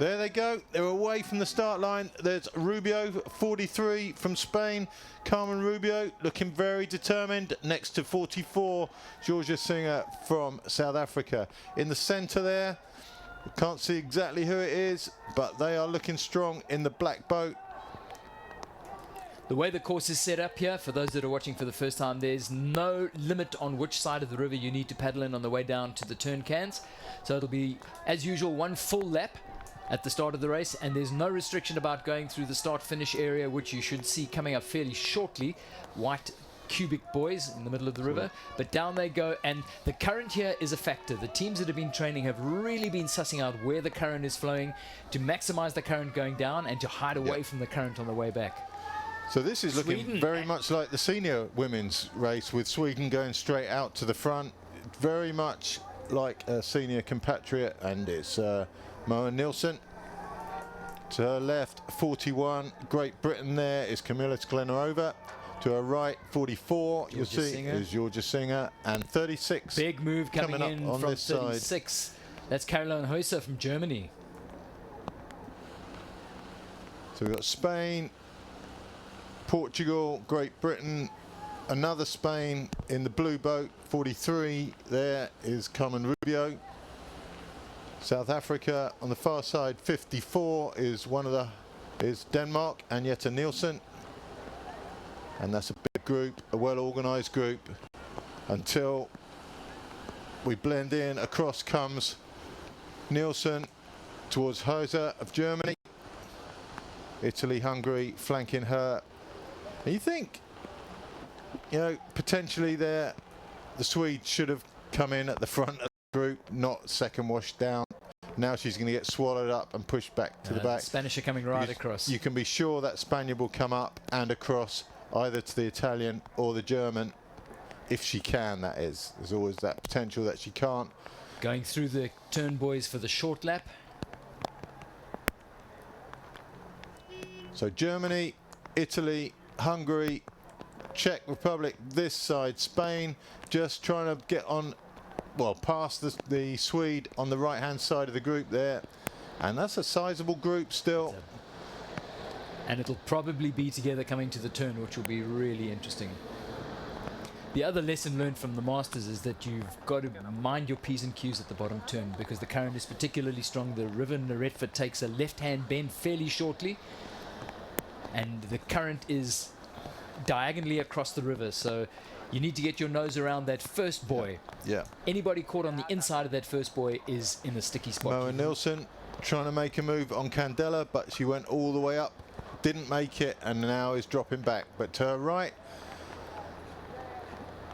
There they go. They're away from the start line. There's Rubio, 43 from Spain. Carmen Rubio looking very determined. Next to 44, Georgia Singer from South Africa. In the centre there, can't see exactly who it is, but they are looking strong in the black boat. The way the course is set up here, for those that are watching for the first time, there's no limit on which side of the river you need to paddle in on the way down to the turn cans. So it'll be, as usual, one full lap at the start of the race, and there's no restriction about going through the start-finish area, which you should see coming up fairly shortly. White cubic buoys in the middle of the river, but down they go, and the current here is a factor. The teams that have been training have really been sussing out where the current is flowing to maximize the current going down and to hide away from the current on the way back. So this is looking very much like the senior women's race, with Sweden going straight out to the front, very much like a senior compatriot, and it's Moa Nilsson. To her left, 41. Great Britain there is Camilla Sklenarova. To her right, 44, you'll see, is Georgia Singer, and 36. Big move coming in up on from this 36. side. That's Caroline Heuser from Germany. So we've got Spain, Portugal, Great Britain, another Spain in the blue boat, 43. There is Carmen Rubio. South Africa on the far side, 54 is is Denmark, and Jette Nielsen. And that's a big group, a well-organised group, until we blend in. Across comes Nielsen towards Heuser of Germany. Italy, Hungary flanking her. And you think, you know, potentially there, the Swedes should have come in at the front of the group, not second wash down. Now she's going to get swallowed up and pushed back to the back. The Spanish are coming right across. You can be sure that Spaniard will come up and across, either to the Italian or the German, if she can, that is. There's always that potential that she can't. Going through the turn buoys for the short lap. So Germany, Italy, Hungary, Czech Republic, this side, Spain, just trying to get on, well, past the Swede on the right-hand side of the group there. And that's a sizable group still. And it'll probably be together coming to the turn, which will be really interesting. The other lesson learned from the Masters is that you've got to mind your P's and Q's at the bottom turn, because the current is particularly strong. The river Neretva takes a left-hand bend fairly shortly, and the current is diagonally across the river, so you need to get your nose around that first buoy. Yeah. Anybody caught on the inside of that first buoy is in a sticky spot. Moa Nilsson trying to make a move on Candela, but she went all the way up, didn't make it, and now is dropping back. But to her right,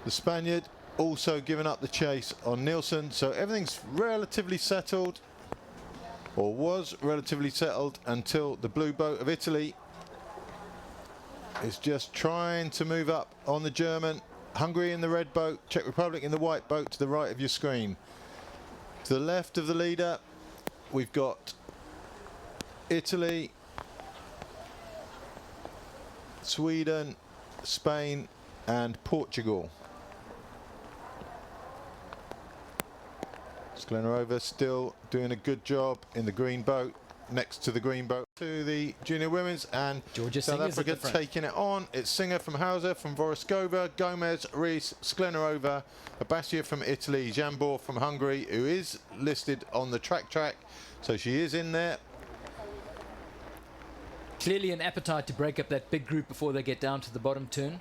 the Spaniard also giving up the chase on Nilsson. So everything's relatively settled, or was relatively settled, until the blue boat of Italy is just trying to move up on the German. Hungary in the red boat, Czech Republic in the white boat to the right of your screen. To the left of the leader, we've got Italy, Sweden, Spain, and Portugal. Sklenarova still doing a good job in the green boat, next to the green boat to the junior women's, and Georgia South Africa taking it on. It's Singer from Hauser, from Voroskova, Gomez, Rees, Sklenarova, Abasia from Italy, Jambor from Hungary, who is listed on the track, so she is in there. Clearly an appetite to break up that big group before they get down to the bottom turn.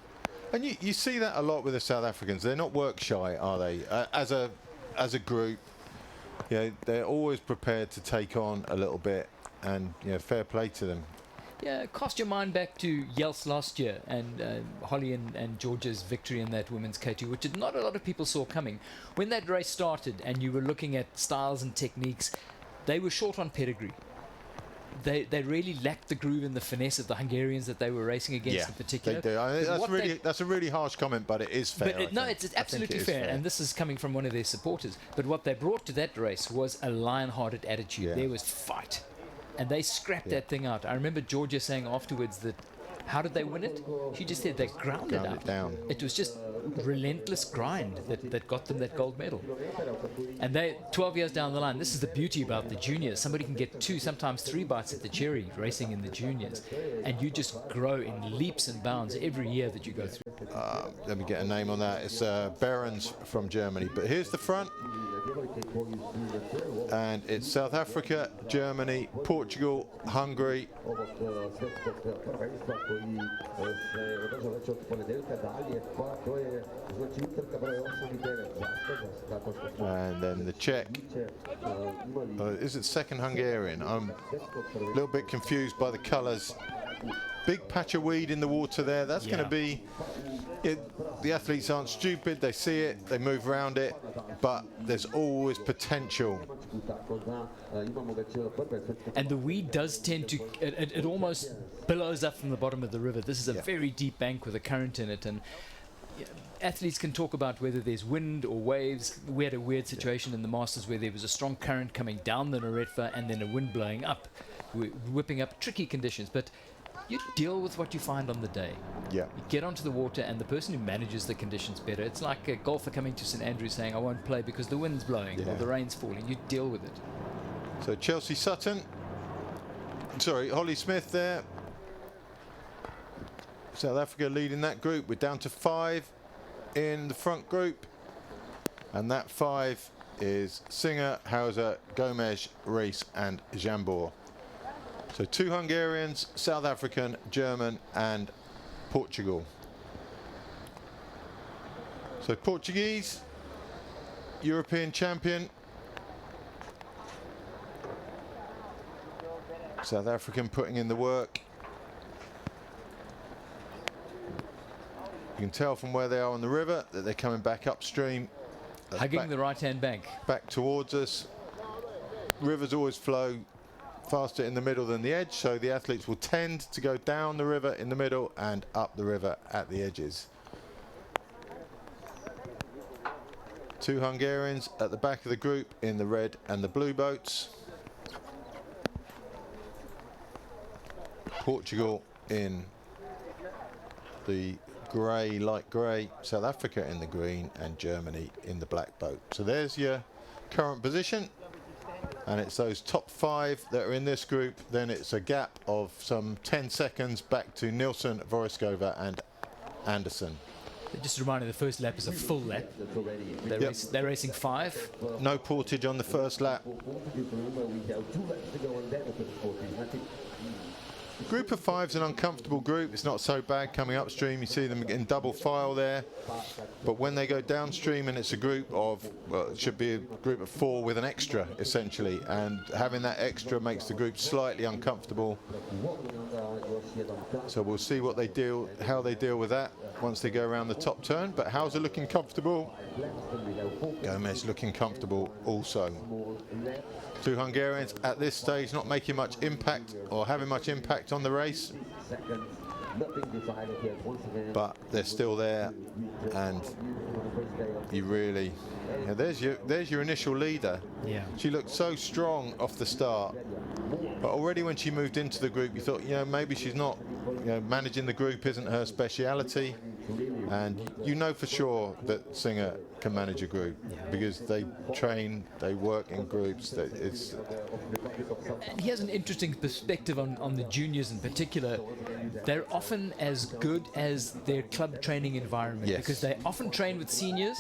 And you see that a lot with the South Africans. They're not work shy, are they? As a group, you know, they're always prepared to take on a little bit, and you know, fair play to them. Yeah, cast your mind back to Yelts last year and Holly and Georgia's victory in that women's K2, which not a lot of people saw coming. When that race started and you were looking at styles and techniques, they were short on pedigree. They really lacked the groove and the finesse of the Hungarians that they were racing against in particular. They do. I mean, that's a really harsh comment, but it is fair. But it's absolutely fair, and this is coming from one of their supporters. But what they brought to that race was a lion-hearted attitude. There was fight, and they scrapped that thing out. I remember Georgia saying afterwards that How did they win it? She just said they grounded Ground out. it down. It was just relentless grind that got them that gold medal. And they, 12 years down the line, this is the beauty about the juniors. Somebody can get 2, sometimes 3 bites at the cherry racing in the juniors, and you just grow in leaps and bounds every year that you go through. Let me get a name on that. It's Behrens from Germany. But here's the front. And it's South Africa, Germany, Portugal, Hungary. And then the Czech. Is it second Hungarian? I'm a little bit confused by the colours. Big patch of weed in the water there. That's going to be it. The athletes aren't stupid. They see it, they move around it, but there's always potential. And the weed does tend to, it almost billows up from the bottom of the river. This is a very deep bank with a current in it, and athletes can talk about whether there's wind or waves. We had a weird situation in the Masters where there was a strong current coming down the Naretva and then a wind blowing up, whipping up tricky conditions. But you deal with what you find on the day. Yeah. You get onto the water, and the person who manages the conditions better. It's like a golfer coming to St Andrews saying, I won't play because the wind's blowing or the rain's falling. You deal with it. So Chelsea Sutton, sorry, Holly Smith there. South Africa leading that group. We're down to 5 in the front group. And that 5 is Singer, Hauser, Gomes, Rees and Jambor. So 2 Hungarians, South African, German and Portugal. So Portuguese, European champion. South African putting in the work. You can tell from where they are on the river that they're coming back upstream. Hugging the right-hand bank. Back towards us. Rivers always flow faster in the middle than the edge, so the athletes will tend to go down the river in the middle and up the river at the edges. 2 Hungarians at the back of the group in the red and the blue boats. Portugal in the grey, light grey, South Africa in the green and Germany in the black boat. So there's your current position. And it's those top 5 that are in this group. Then it's a gap of some 10 seconds back to Nilsson, Voroskova and Anderson. Just a reminder, the first lap is a full lap. They're racing 5. No portage on the first lap. Group of 5's an uncomfortable group. It's not so bad coming upstream. You see them in double file there. But when they go downstream and it's a group of, well, it should be a group of 4 with an extra, essentially. And having that extra makes the group slightly uncomfortable. So we'll see what they deal, how they deal with that once they go around the top turn. But Hauser looking comfortable. Gomez looking comfortable also. 2 Hungarians at this stage not making much impact or having much impact on the race, but they're still there, and you really, there's your initial leader. She looked so strong off the start, but already when she moved into the group you thought, maybe she's not, managing the group isn't her speciality. And you know for sure that Singer can manage a group because they train, they work in groups. And he has an interesting perspective on the juniors in particular. They're often as good as their club training environment because they often train with seniors.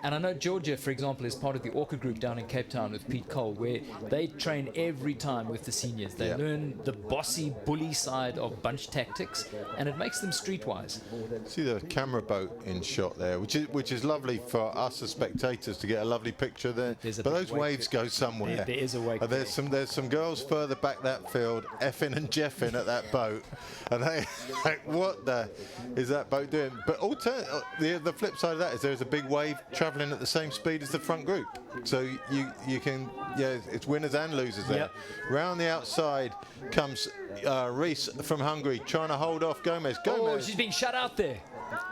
And I know Georgia, for example, is part of the Orca group down in Cape Town with Pete Cole, where they train every time with the seniors. They learn the bossy, bully side of bunch tactics, and it makes them streetwise. See the camera boat in shot there, which is lovely for us as spectators to get a lovely picture there. But those waves go somewhere. There is a wake. There's some girls further back that field effing and jeffing at that boat, and they like, what the is that boat doing? But the flip side of that is there's a big wave travelling at the same speed as the front group, so you can it's winners and losers there. Round the outside comes Rees from Hungary trying to hold off Gomez. Oh, she's being shut out there.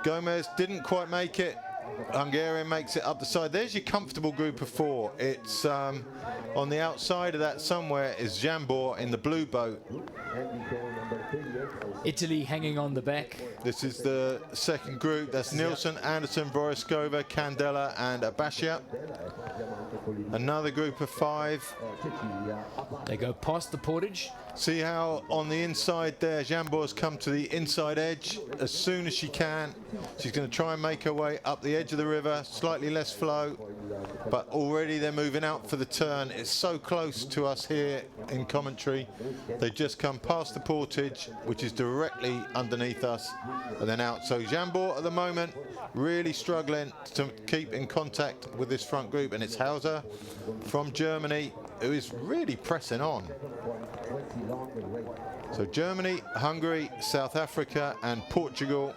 Gomez didn't quite make it. Hungarian makes it up the side. There's your comfortable group of 4. It's on the outside of that somewhere is Jambor in the blue boat. Italy hanging on the back. This is the second group. That's Nielsen, Anderson, Voroskova, Candela and Abashia. Another group of 5. They go past the portage. See how on the inside there, Jambor's come to the inside edge as soon as she can. She's going to try and make her way up the edge of the river, slightly less flow, but already they're moving out for the turn. It's so close to us here in commentary. They just come past the portage, which is directly underneath us, and then out. So Jambor at the moment really struggling to keep in contact with this front group, and it's Hauser from Germany who is really pressing on. So Germany, Hungary, South Africa and Portugal.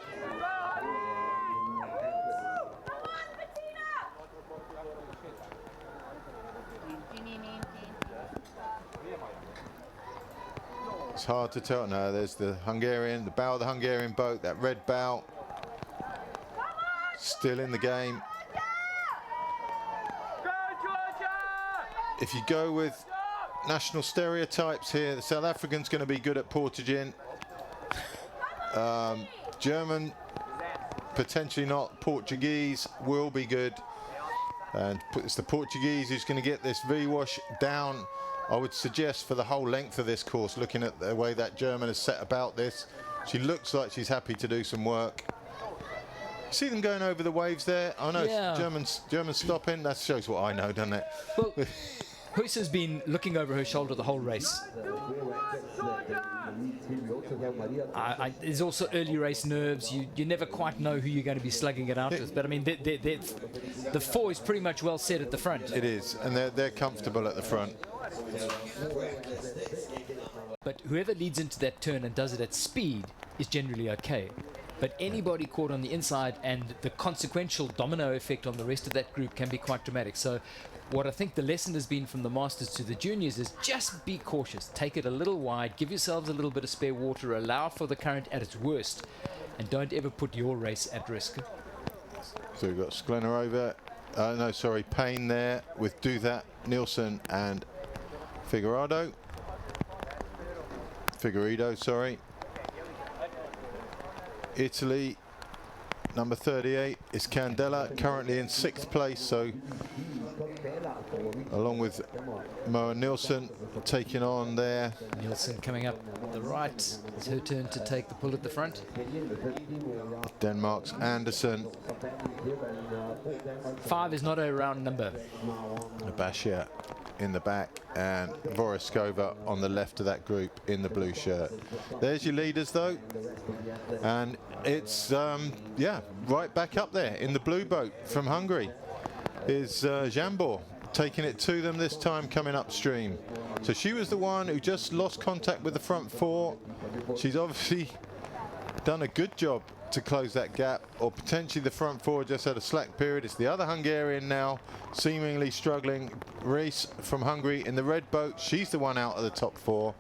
It's hard to tell. No, there's the Hungarian, the bow of the Hungarian boat, that red bow. Still in the game. If you go with national stereotypes here, the South African's going to be good at portaging. German, potentially not. Portuguese will be good. And it's the Portuguese who's going to get this V-wash down, I would suggest, for the whole length of this course, looking at the way that German has set about this. She looks like she's happy to do some work. See them going over the waves there? I know, yeah. German stopping. That shows what I know, doesn't it? Well, Huis has been looking over her shoulder the whole race. There's also early race nerves. You never quite know who you're going to be slugging it out with. But I mean, the 4 is pretty much well set at the front. It is, and they're comfortable at the front. But whoever leads into that turn and does it at speed is generally okay. But anybody caught on the inside, and the consequential domino effect on the rest of that group can be quite dramatic. So what I think the lesson has been from the Masters to the juniors is just be cautious. Take it a little wide, give yourselves a little bit of spare water, allow for the current at its worst, and don't ever put your race at risk. So we've got Sklenar over, Payne there with Duthat, Nielsen and Figueiredo, sorry. Italy, number 38 is Candela, currently in 6th place, so along with Moa Nielsen taking on there. Nielsen coming up the right. It's her turn to take the pull at the front. Denmark's Anderson. 5 is not a round number. Abashia in the back and Voroskova on the left of that group in the blue shirt. There's your leaders though, and it's right back up there in the blue boat from Hungary is Jambor, taking it to them this time coming upstream. So she was the one who just lost contact with the front 4. She's obviously done a good job to close that gap, or potentially the front 4 just had a slack period. It's the other Hungarian now seemingly struggling. Reese from Hungary in the red boat, she's the one out of the top 4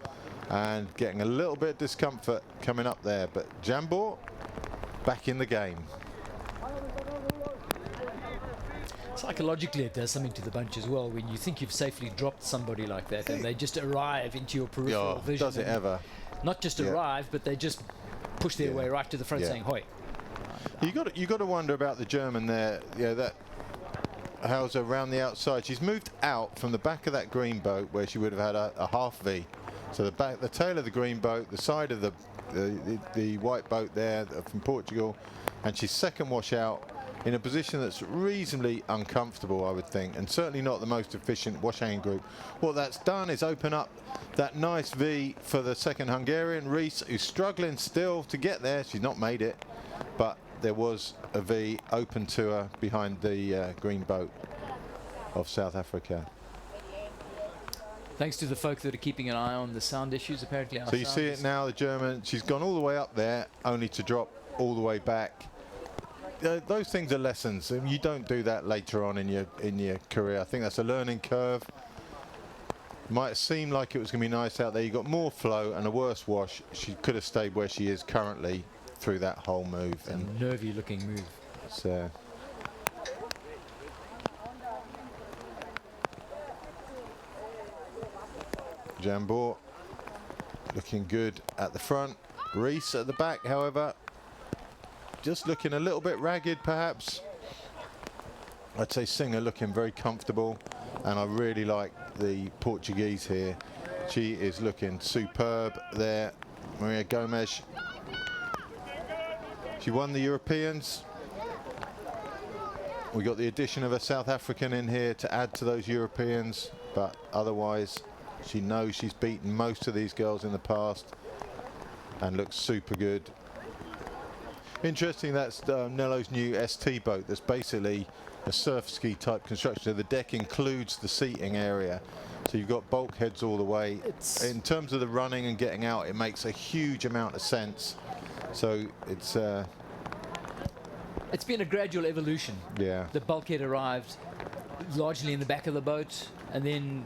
and getting a little bit of discomfort coming up there, but Jambor back in the game. Psychologically it does something to the bunch as well when you think you've safely dropped somebody like that and they just arrive into your peripheral vision. Does it ever? Not just arrive, but they just push their way right to the front saying hoi. You got to wonder about the German there. Yeah, that Hauser around the outside. She's moved out from the back of that green boat where she would have had a half V. So the tail of the green boat, the side of the white boat there from Portugal, and she's second wash out in a position that's reasonably uncomfortable, I would think, and certainly not the most efficient wash hanging group. What that's done is open up that nice V for the second Hungarian, Reese, who's struggling still to get there. She's not made it, but there was a V open to her behind the green boat of South Africa. Thanks to the folk that are keeping an eye on the sound issues, apparently. So you see it now, the German, she's gone all the way up there, only to drop all the way back. Those things are lessons. You don't do that later on in your career. I think that's a learning curve. Might seem like it was going to be nice out there. You got more flow and a worse wash. She could have stayed where she is currently through that whole move. It's a nervy looking move. So Jambor looking good at the front. Reese at the back, however, just looking a little bit ragged perhaps. I'd say Singer looking very comfortable, and I really like the Portuguese here. She is looking superb there. Maria Gomes. She won the Europeans. We got the addition of a South African in here to add to those Europeans, but otherwise she knows she's beaten most of these girls in the past and looks super good. Interesting, that's Nello's new ST boat. That's basically a surf ski type construction. So the deck includes the seating area. So you've got bulkheads all the way. In terms of the running and getting out, it makes a huge amount of sense. So it's been a gradual evolution. Yeah. The bulkhead arrived largely in the back of the boat, and then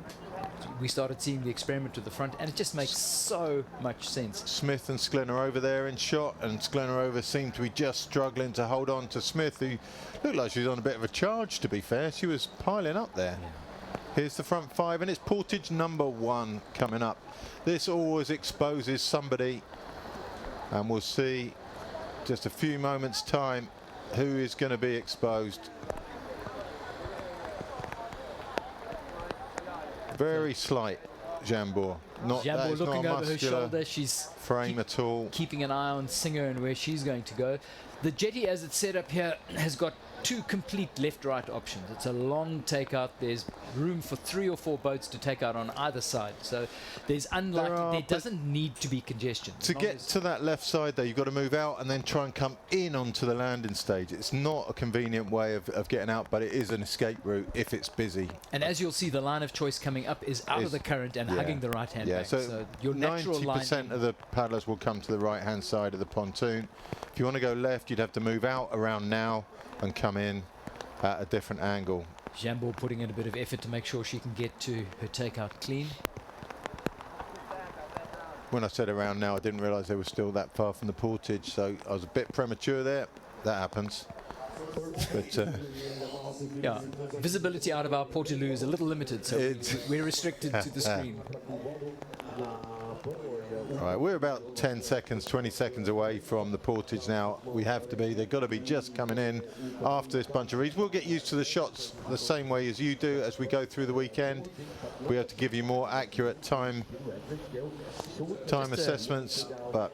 we started seeing the experiment to the front, and it just makes so much sense. Smith and Sklenar over there in shot, and Sklenar over seemed to be just struggling to hold on to Smith, who looked like she was on a bit of a charge, to be fair. She was piling up there. Yeah. Here's the front five, and it's portage number 1 coming up. This always exposes somebody, and we'll see just a few moments time who is going to be exposed. Very slight Jambor. Jambor looking over her shoulder. She's frame at all. Keeping an eye on Singer and where she's going to go. The jetty, as it's set up here, has got 2 complete left-right options. It's a long takeout. There's room for 3 or 4 boats to take out on either side. So there's there doesn't need to be congestion. To get to that left side, though, you've got to move out and then try and come in onto the landing stage. It's not a convenient way of getting out, but it is an escape route if it's busy. And as you'll see, the line of choice coming up is out of the current and hugging the right-hand bank. So your natural 90% of the paddlers will come to the right-hand side of the pontoon. If you want to go left, you'd have to move out around now and come in at a different angle. Jambor putting in a bit of effort to make sure she can get to her takeout clean. When I said around now, I didn't realise they were still that far from the portage, so I was a bit premature there. That happens. But yeah, visibility out of our Portaloo is a little limited, so we're restricted to the screen. All right, we're about 10 seconds, 20 seconds away from the portage now. We have to be. They've got to be just coming in after this bunch of reads. We'll get used to the shots the same way as you do as we go through the weekend. We have to give you more accurate time assessments. But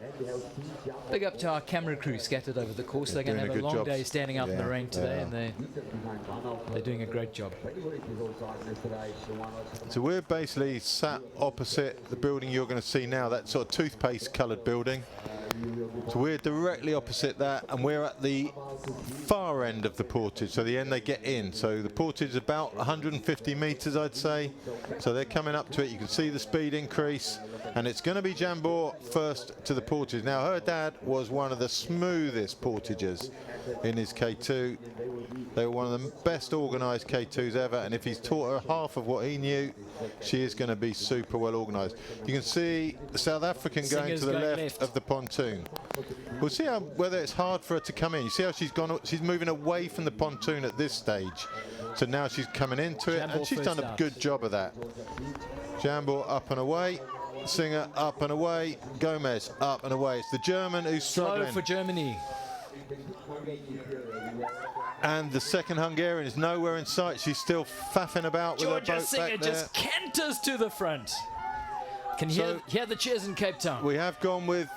big up to our camera crew scattered over the course. They're going to have a long day standing out in the rain today, and they're doing a great job. So we're basically sat opposite the building you're going to see now, that sort of toothpaste coloured building. So we're directly opposite that, and we're at the far end of the portage, so the end they get in. So the portage is about 150 metres, I'd say. So they're coming up to it. You can see the speed increase, and it's going to be Jambor first to the portage. Now, her dad was one of the smoothest portages in his K2. They were one of the best organised K2s ever, and if he's taught her half of what he knew, she is going to be super well organised. You can see the South African going to the left of the pontoon. We'll see whether it's hard for her to come in. You see how she's gone? She's moving away from the pontoon at this stage. So now she's coming into it, and she's done a good job of that. Jambor up and away. Singer up and away. Gomez up and away. It's the German who's struggling. Slow for Germany. And the second Hungarian is nowhere in sight. She's still faffing about with her boat Singer back there. just canters to the front. Can you hear the cheers in Cape Town? We have gone with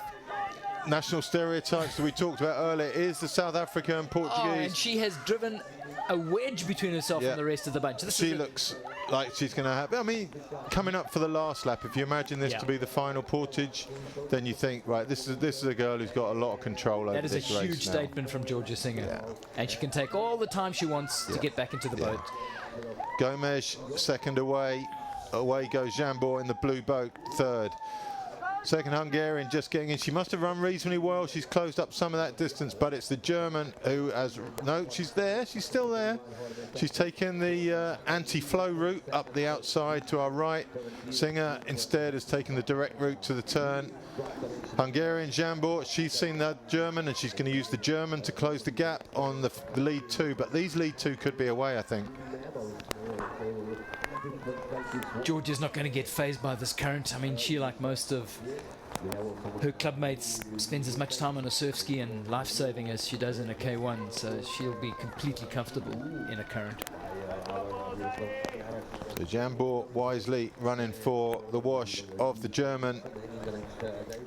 national stereotypes that we talked about earlier. It is the South African Portuguese. Oh, and she has driven a wedge between herself and the rest of the bunch. She looks like she's going to have, I mean, coming up for the last lap, if you imagine this to be the final portage, then you think, right, this is a girl who's got a lot of control over this race. That is a huge statement from Georgia Singer. And she can take all the time she wants to get back into the boat. Gomes second away. Away goes Jambor in the blue boat, third. Second Hungarian just getting in. She must have run reasonably well. She's closed up some of that distance, but it's the German who has... No, she's there. She's still there. She's taken the anti-flow route up the outside to our right. Singer instead has taken the direct route to the turn. Hungarian Jambor, she's seen the German, and she's going to use the German to close the gap on the lead two. But these lead two could be away, I think. Georgia's not going to get phased by this current. I mean, she, like most of her clubmates, spends as much time on a surf ski and life-saving as she does in a K1, so she'll be completely comfortable in a current. So Jambor wisely running for the wash of the German.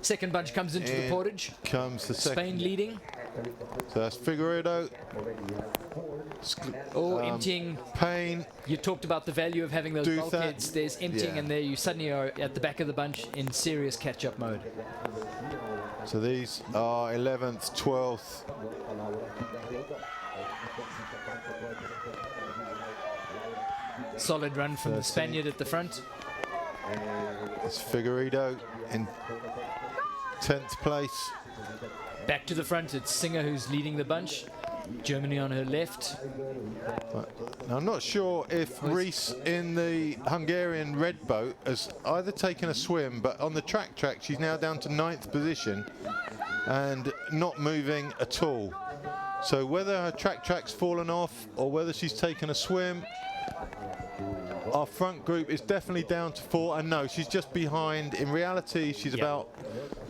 Second bunch comes into the portage. Comes the second. Spain leading. So that's Figueredo. Emptying. Payne. You talked about the value of having those Duthat. bulkheads. There's emptying, and there you suddenly are at the back of the bunch in serious catch-up mode. So these are 11th, 12th. Solid run from the Spaniard at the front. It's Figueredo in 10th place. Back to the front, it's Singer who's leading the bunch. Germany on her left. Now, I'm not sure if Reese in the Hungarian red boat has either taken a swim, but on the track she's now down to 9th position and not moving at all. So whether her track's fallen off or whether she's taken a swim, our front group is definitely down to 4, and no, she's just behind. In reality, she's about,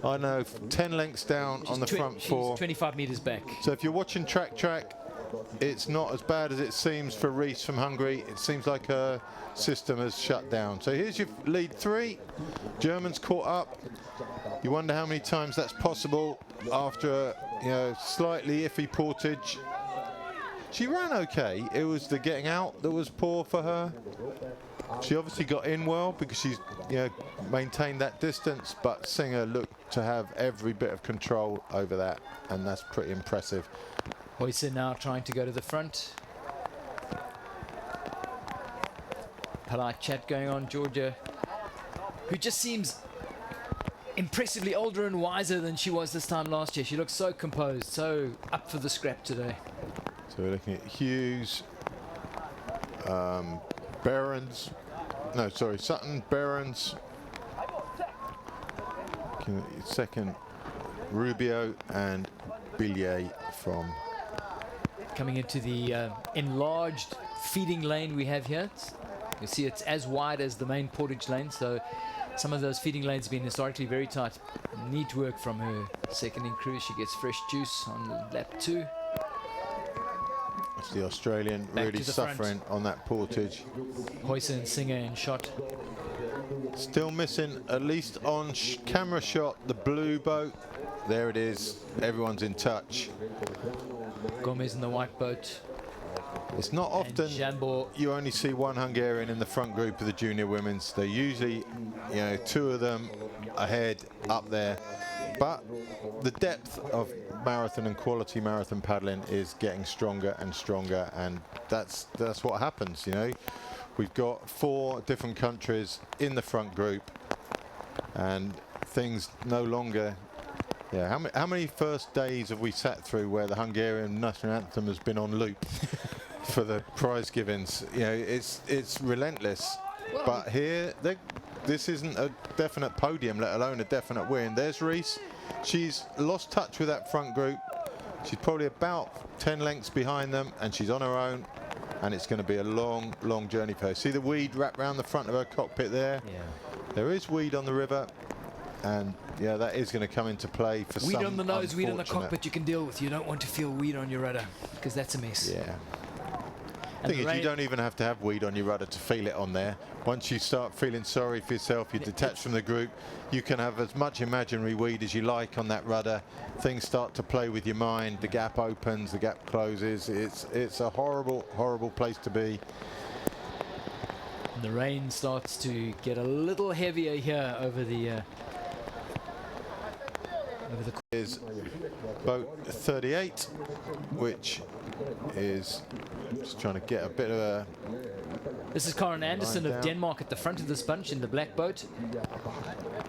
I don't know, 10 lengths down on the front 4. She's 25 meters back. So if you're watching track, it's not as bad as it seems for Reese from Hungary. It seems like her system has shut down. So here's your lead 3. Germans caught up. You wonder how many times that's possible after a slightly iffy portage. She ran okay. It was the getting out that was poor for her. She obviously got in well because she's maintained that distance, but Singer looked to have every bit of control over that, and that's pretty impressive. Hoyser now trying to go to the front. Polite chat going on. Georgia, who just seems impressively older and wiser than she was this time last year. She looks so composed, so up for the scrap today. So we're looking at Hughes, Behrens, no, sorry, Sutton, Behrens. Second, Rubio and Billier from. Coming into the enlarged feeding lane we have here. You see it's as wide as the main portage lane, so some of those feeding lanes have been historically very tight. Neat work from her second in cruise. She gets fresh juice on lap 2. That's the Australian really suffering on that portage. Hoyser and Singer in shot. Still missing, at least on camera shot, the blue boat. There it is. Everyone's in touch. Gomez in the white boat. It's not often you only see one Hungarian in the front group of the junior women's. They're usually, 2 of them ahead up there. But the depth of marathon and quality marathon paddling is getting stronger and stronger, and that's what happens. We've got 4 different countries in the front group, and things no longer. How many first days have we sat through where the Hungarian national anthem has been on loop for the prize givings? It's relentless. Well, but here, this isn't a definite podium, let alone a definite win. There's Reese. She's lost touch with that front group. She's probably about 10 lengths behind them, and she's on her own. And it's going to be a long, long journey for her. See the weed wrapped around the front of her cockpit there? Yeah. There is weed on the river. And that is going to come into play for some. Weed on the nose, weed on the cockpit you can deal with. You don't want to feel weed on your rudder, because that's a mess. Yeah. The thing is, you don't even have to have weed on your rudder to feel it on there. Once you start feeling sorry for yourself, you detach from the group, you can have as much imaginary weed as you like on that rudder. Things start to play with your mind. The gap opens, the gap closes. It's a horrible, horrible place to be. And the rain starts to get a little heavier here over the is boat 38, which is just trying to get a bit of a. This is Karen Anderson of Denmark at the front of this bunch in the black boat.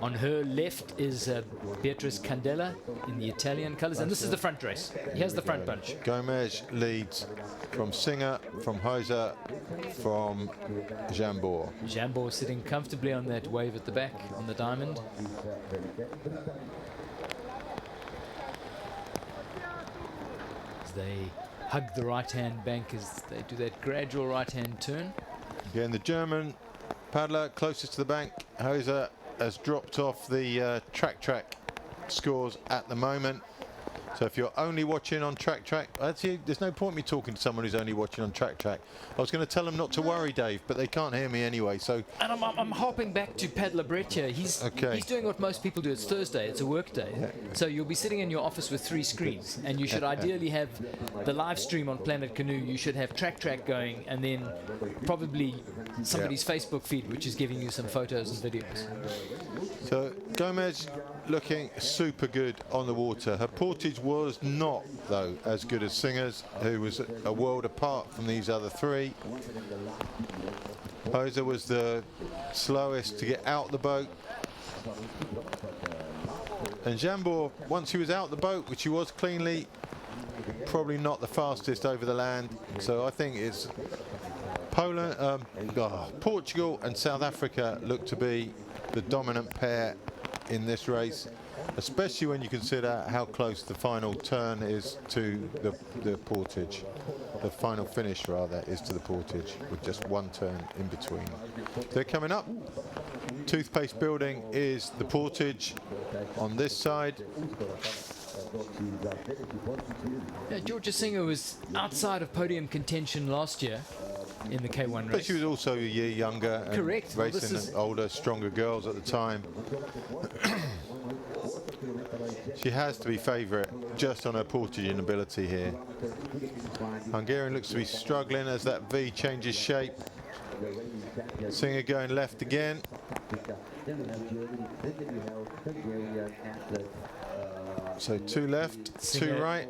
On her left is Beatrice Candela in the Italian colours, and this is the front race. Here's the front bunch. Gomez leads from Singer, from Hoyser, from Jambor. Jambor sitting comfortably on that wave at the back on the diamond. They hug the right-hand bank as they do that gradual right-hand turn. Again, the German paddler closest to the bank. Jose has dropped off the track scores at the moment. So if you're only watching on track, actually, there's no point me talking to someone who's only watching on track. I was going to tell them not to worry, Dave, but they can't hear me anyway. So. And I'm hopping back to Paddler Brett here. He's doing what most people do. It's Thursday. It's a work day. Yeah. So you'll be sitting in your office with 3 screens, and you should ideally have the live stream on Planet Canoe. You should have track going, and then probably somebody's Facebook feed, which is giving you some photos and videos. So Gomez looking super good on the water. Her portage was not, though, as good as Singer's, who was a world apart from these other 3. Jose was the slowest to get out the boat. And Jambor, once he was out the boat, which he was cleanly, probably not the fastest over the land. So I think it's Portugal and South Africa look to be the dominant pair in this race, especially when you consider how close the final turn is to the portage. The final finish, rather, is to the portage, with just 1 turn in between. They're coming up. Toothpaste building is the portage on this side. Yeah, Georgia Singer was outside of podium contention last year in the K1 race. But she was also a year younger. And correct. Racing older, stronger girls at the time. She has to be favourite just on her portaging ability here. Hungarian looks to be struggling as that V changes shape. Singer going left again. So 2 left, Singer. 2 right.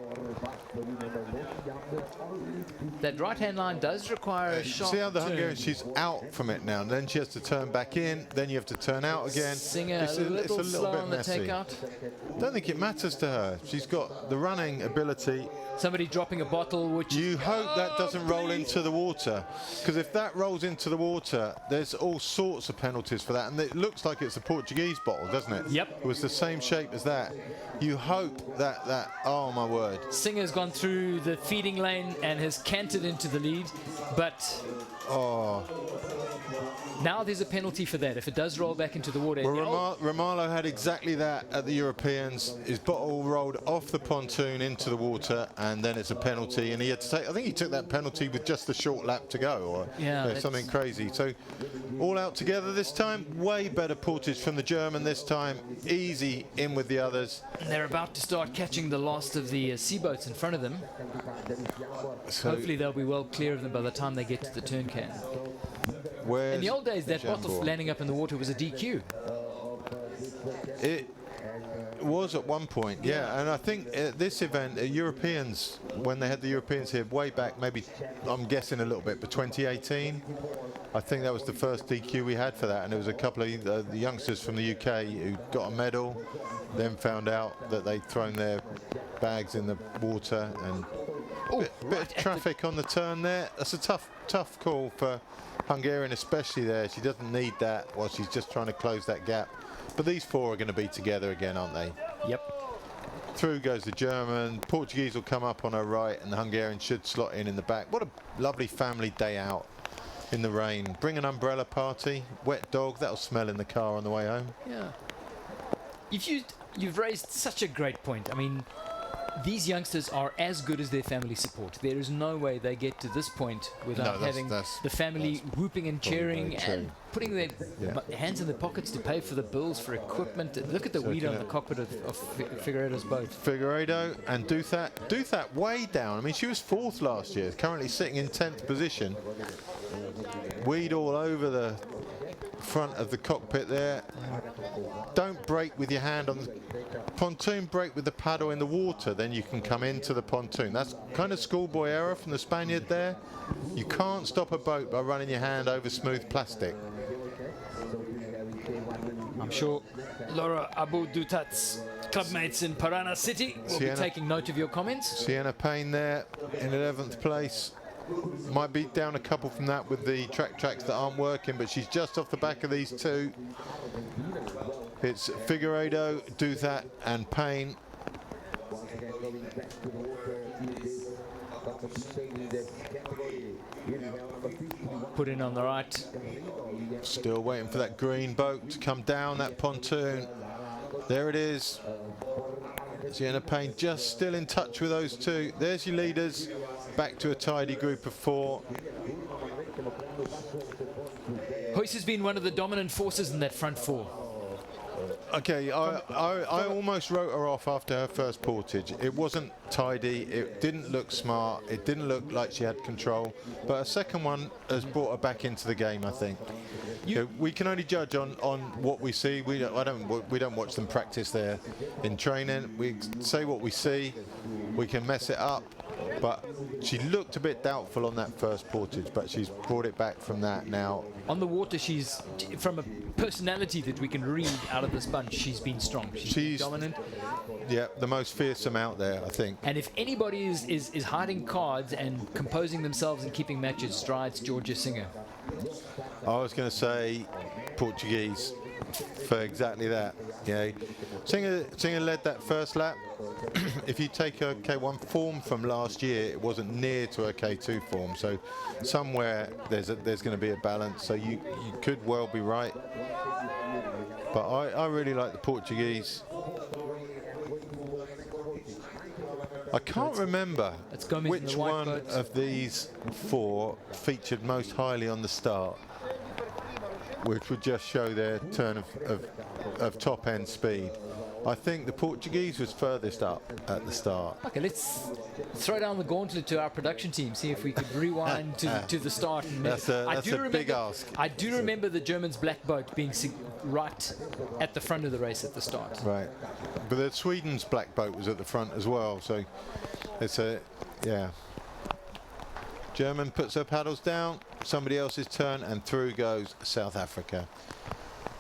That right-hand line does require a sharp See how the turn. Hungarian, she's out from it now, and then she has to turn back in, then you have to turn out again. Singer it's a little slow bit on the messy. takeout. Don't think it matters to her. She's got the running ability. Somebody dropping a bottle, which You hope that doesn't roll into the water, because if that rolls into the water, there's all sorts of penalties for that, and it looks like it's a Portuguese bottle, doesn't it? Yep. It was the same shape as that. You hope that oh my word. Singer's gone through the feeding lane and has canted into the lead, but now there's a penalty for that. If it does roll back into the water. Well, Romalo had exactly that at the Europeans. His bottle rolled off the pontoon into the water, and then it's a penalty. And he had to take, I think he took that penalty with just a short lap to go, or something crazy. So all out together this time. Way better portage from the German this time. Easy in with the others. They're about to start catching the last of the sea boats in front of them. So hopefully they'll be well clear of them by the time they get to the turn can. In the old days, that bottle landing up in the water was a DQ. It was at one point, yeah. And I think at this event, Europeans, when they had the Europeans here way back, maybe, I'm guessing a little bit, but 2018, I think that was the first DQ we had for that. And there was a couple of the youngsters from the UK who got a medal, then found out that they'd thrown their bags in the water, and bit of traffic on the turn there. That's a tough call for Hungarian, especially there. She doesn't need that while she's just trying to close that gap. But these 4 are going to be together again, aren't they? Yep. Through goes the German. Portuguese will come up on her right, and the Hungarian should slot in the back. What a lovely family day out in the rain. Bring an umbrella party. Wet dog, that'll smell in the car on the way home. Yeah. You've raised such a great point. I mean, these youngsters are as good as their family support. There is no way they get to this point without having the family whooping and cheering and putting their hands in their pockets to pay for the bills for equipment. Look at the weed on the cockpit of Figueiredo's boat. Figueiredo and Duthat way down. I mean, she was 4th last year, currently sitting in 10th position. Weed all over the front of the cockpit there. Don't brake with your hand on the pontoon, brake with the paddle in the water, then you can come into the pontoon. That's kind of schoolboy error from the Spaniard there. You can't stop a boat by running your hand over smooth plastic. I'm sure Laura Abu Dutat's clubmates in Parana City will be taking note of your comments. Sienna Payne there in 11th place. Might be down a couple from that with the tracks that aren't working, but she's just off the back of these 2. It's Figueiredo, Duthat and Payne. Put in on the right. Still waiting for that green boat to come down that pontoon. There it is. Sienna Payne just still in touch with those two. There's your leaders. Back to a tidy group of 4. Hoyce has been one of the dominant forces in that front 4. Okay, I almost wrote her off after her first portage. It wasn't tidy, it didn't look smart, it didn't look like she had control, but her second one has brought her back into the game, I think. We can only judge on what we see. We don't watch them practice there in training. We say what we see, we can mess it up, but she looked a bit doubtful on that first portage, but she's brought it back from that now. On the water, she's, from a personality that we can read out of this bunch, she's been strong. She's been dominant. Yeah, the most fearsome out there, I think. And if anybody is hiding cards and composing themselves and keeping matches dry, it's Georgia Singer. I was going to say Portuguese for exactly that. Yeah, Singer led that first lap. If you take her K1 form from last year, it wasn't near to her K2 form. So somewhere there's going to be a balance. So you could well be right. But I really like the Portuguese. I can't remember which one of these 4 featured most highly on the start, which would just show their turn of top end speed. I think the Portuguese was furthest up at the start. Okay, let's throw down the gauntlet to our production team, see if we could rewind to the start. And that's a big ask. I do remember the Germans' black boat being right at the front of the race at the start. Right, but the Sweden's black boat was at the front as well, so it's yeah. German puts her paddles down, somebody else's turn, and through goes South Africa.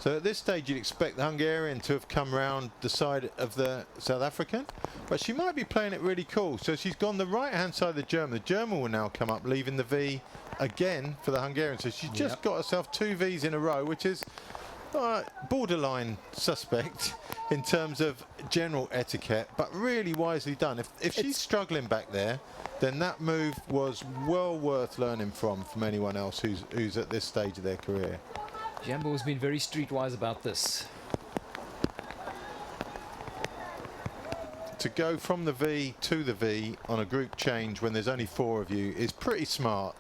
So at this stage you'd expect the Hungarian to have come round the side of the South African, but she might be playing it really cool. So she's gone the right hand side of the German. The German will now come up, leaving the V again for the Hungarian. So she's just got herself 2 Vs in a row, which is borderline suspect in terms of general etiquette, but really wisely done. If she's struggling back there, then that move was well worth learning from anyone else who's at this stage of their career. Jambo has been very streetwise about this. To go from the V to the V on a group change when there's only 4 of you is pretty smart.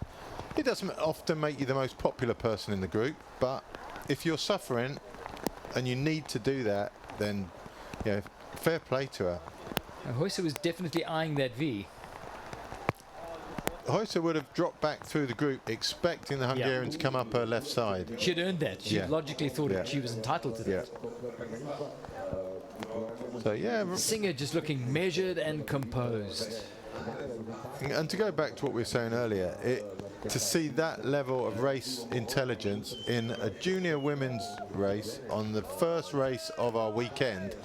It doesn't often make you the most popular person in the group, but if you're suffering and you need to do that, then fair play to her. Hoyce was definitely eyeing that V. Hoyce would have dropped back through the group expecting the Hungarian to come up her left side. She'd earned that. She logically thought she was entitled to that. So Singer just looking measured and composed. And to go back to what we were saying earlier, to see that level of race intelligence in a junior women's race on the first race of our weekend,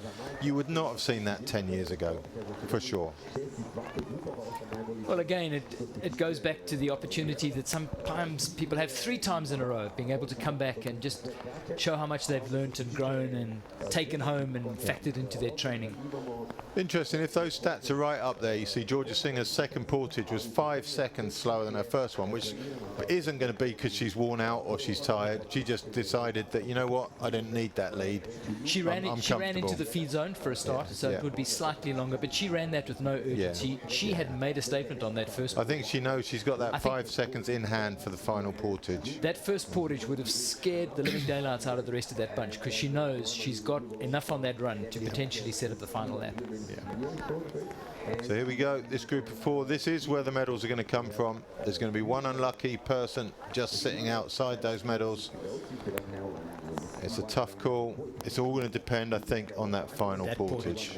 you would not have seen that 10 years ago, for sure. Well, again, it goes back to the opportunity that sometimes people have 3 times in a row of being able to come back and just show how much they've learnt and grown and taken home and factored into their training. Interesting, if those stats are right up there, you see Georgia Singer's second portage was 5 seconds slower than her first one, which isn't going to be because she's worn out or she's tired. She just decided that, you know what, I didn't need that lead. She ran into the feed zone for a start, so it would be slightly longer, but she ran that with no urgency. She had made a statement on that first one. I think she knows she's got that 5 seconds in hand for the final portage. That first portage would have scared the living daylights out of the rest of that bunch because she knows she's got enough on that run to potentially set up the final lap. So here we go, this group of 4, this is where the medals are going to come from. There's going to be one unlucky person just sitting outside those medals. It's a tough call. It's all going to depend, I think, on that final portage.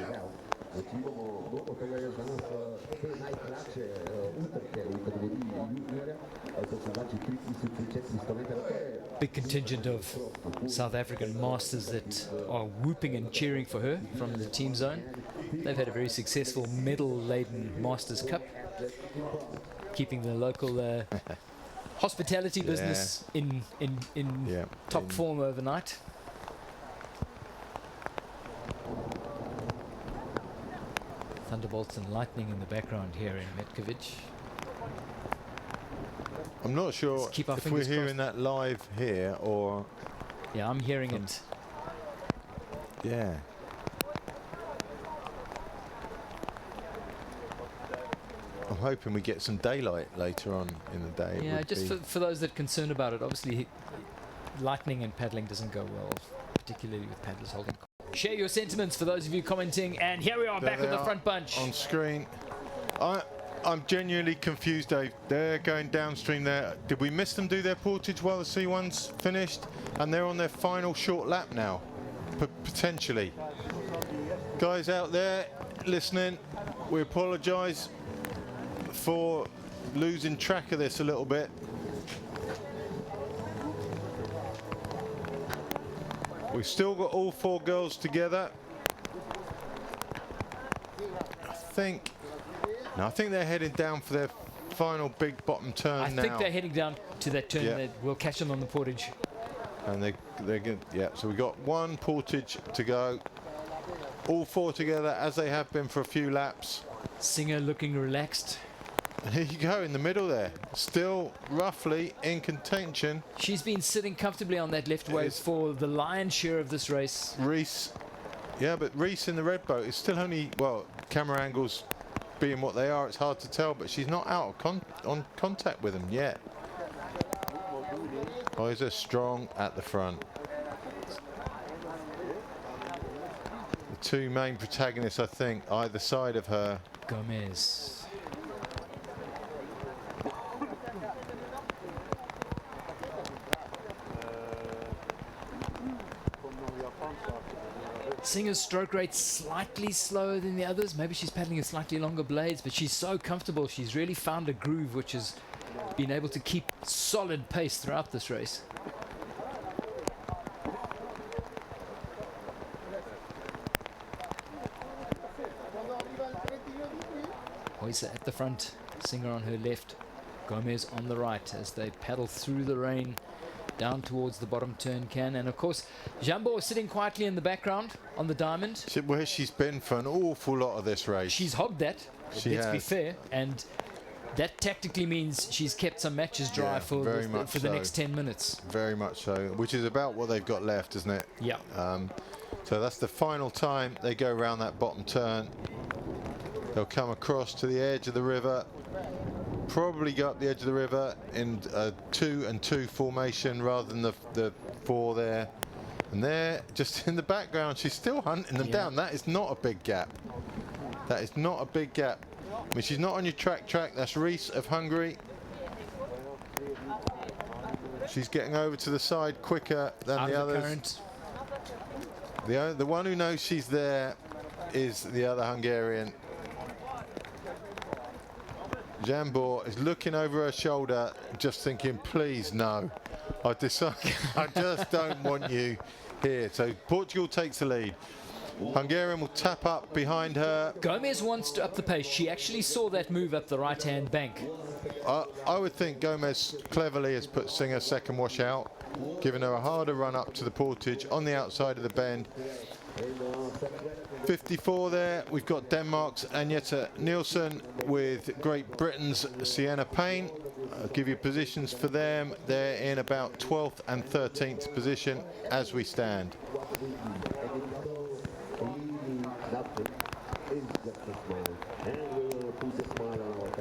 Big contingent of South African masters that are whooping and cheering for her from the team zone. They've had a very successful medal-laden Masters Cup, keeping the local hospitality business in top form overnight. Thunderbolts and lightning in the background here in Metkovic. I'm not sure Let's keep our if we're fingers hearing crossed. that live here or... Yeah, I'm hearing it. Yeah. I'm hoping we get some daylight later on in the day. It Yeah, would just be- for those that are concerned about it, obviously lightning and paddling doesn't go well, particularly with paddlers holding. Share your sentiments for those of you commenting, and here we are There back they with the are front bunch. on screen. I'm genuinely confused, Dave. They're going downstream there. Did we miss them do their portage while the C1's finished? And they're on their final short lap now, potentially. Guys out there listening, we apologise for losing track of this a little bit. We've still got all 4 girls together. I think they're heading down for their final big bottom turn now. I think they're heading down to that turn. Yeah. That we'll catch them on the portage. And they're good. Yeah, so we've got 1 portage to go. All 4 together as they have been for a few laps. Singer looking relaxed. And here you go in the middle there. Still roughly in contention. She's been sitting comfortably on that left wave It's- for the lion's share of this race. Reese. Yeah, but Reese in the red boat is still only, well, camera angles being what they are, it's hard to tell, but she's not out of on contact with them yet. Isa strong at the front. The 2 main protagonists, I think, either side of her. Gomez. Singer's stroke rate slightly slower than the others. Maybe she's paddling with slightly longer blades, but she's so comfortable. She's really found a groove which has been able to keep solid pace throughout this race. Oysa at the front, Singer on her left, Gomez on the right as they paddle through the rain down towards the bottom turn can. And of course, Jambo is sitting quietly in the background on the diamond. Where she's been for an awful lot of this race. She's hogged that, She let's be has. fair, and that tactically means she's kept some matches dry Yeah, for very the much for the so. next 10 minutes. Very much so, which is about what they've got left, isn't it? Yeah. So that's the final time they go around that bottom turn. They'll come across to the edge of the river, probably go up the edge of the river in a 2 and 2 formation rather than the 4 there. And there, just in the background, she's still hunting them down. That is not a big gap. That is not a big gap. I mean, she's not on your track. That's Reese of Hungary. She's getting over to the side quicker than Out the of the others. current. The one who knows she's there is the other Hungarian. Jambor is looking over her shoulder, just thinking, please no. I just don't want you here. So Portugal takes the lead. Hungarian will tap up behind her. Gomez wants to up the pace. She actually saw that move up the right-hand bank. I would think Gomez cleverly has put Singer second wash out, giving her a harder run up to the portage on the outside of the bend. 54 there. We've got Denmark's Agneta Nielsen with Great Britain's Sienna Payne. I'll give you positions for them. They're in about 12th and 13th position as we stand.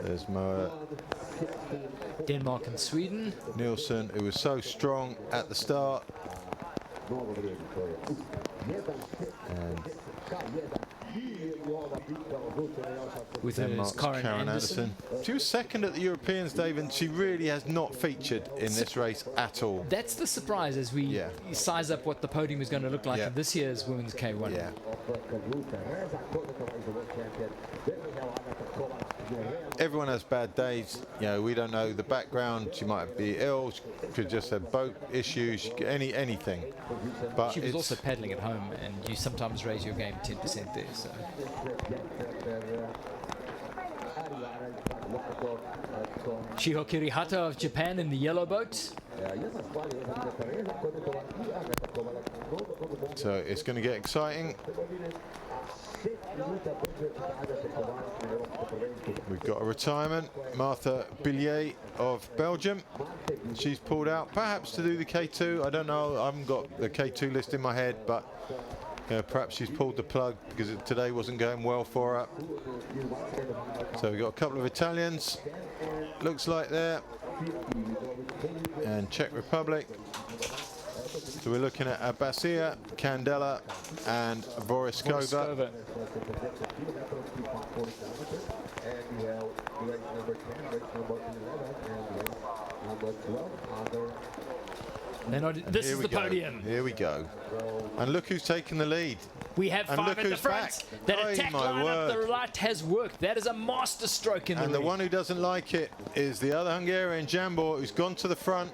There's Moa Denmark and Sweden. Nielsen, who was so strong at the start. And With Denmark's Karen Anderson. She was second at the Europeans, Dave, and she really has not featured in this race at all. That's the surprise as we size up what the podium is going to look like in this year's Women's K1. Yeah. Everyone has bad days. You know, we don't know the background. She might be ill. She could just have boat issues. Anything. But she was also paddling at home, and you sometimes raise your game 10% there. So. Shiho Kirihata of Japan in the yellow boat. So it's going to get exciting. We've got a retirement, Martha Billier of Belgium. She's pulled out, perhaps to do the K2. I don't know, I haven't got the K2 list in my head, but perhaps she's pulled the plug because today wasn't going well for her. So we've got a couple of Italians, looks like there, and Czech Republic. So we're looking at Abasia, Candela, and Voriskova. This is the podium. Here we go. And look who's taking the lead. We have And 5 look at the who's front. back. That Oh, attack my line up the word. right has worked. That is a master stroke in the And the lead. one who doesn't like it is the other Hungarian, Jambor, who's gone to the front.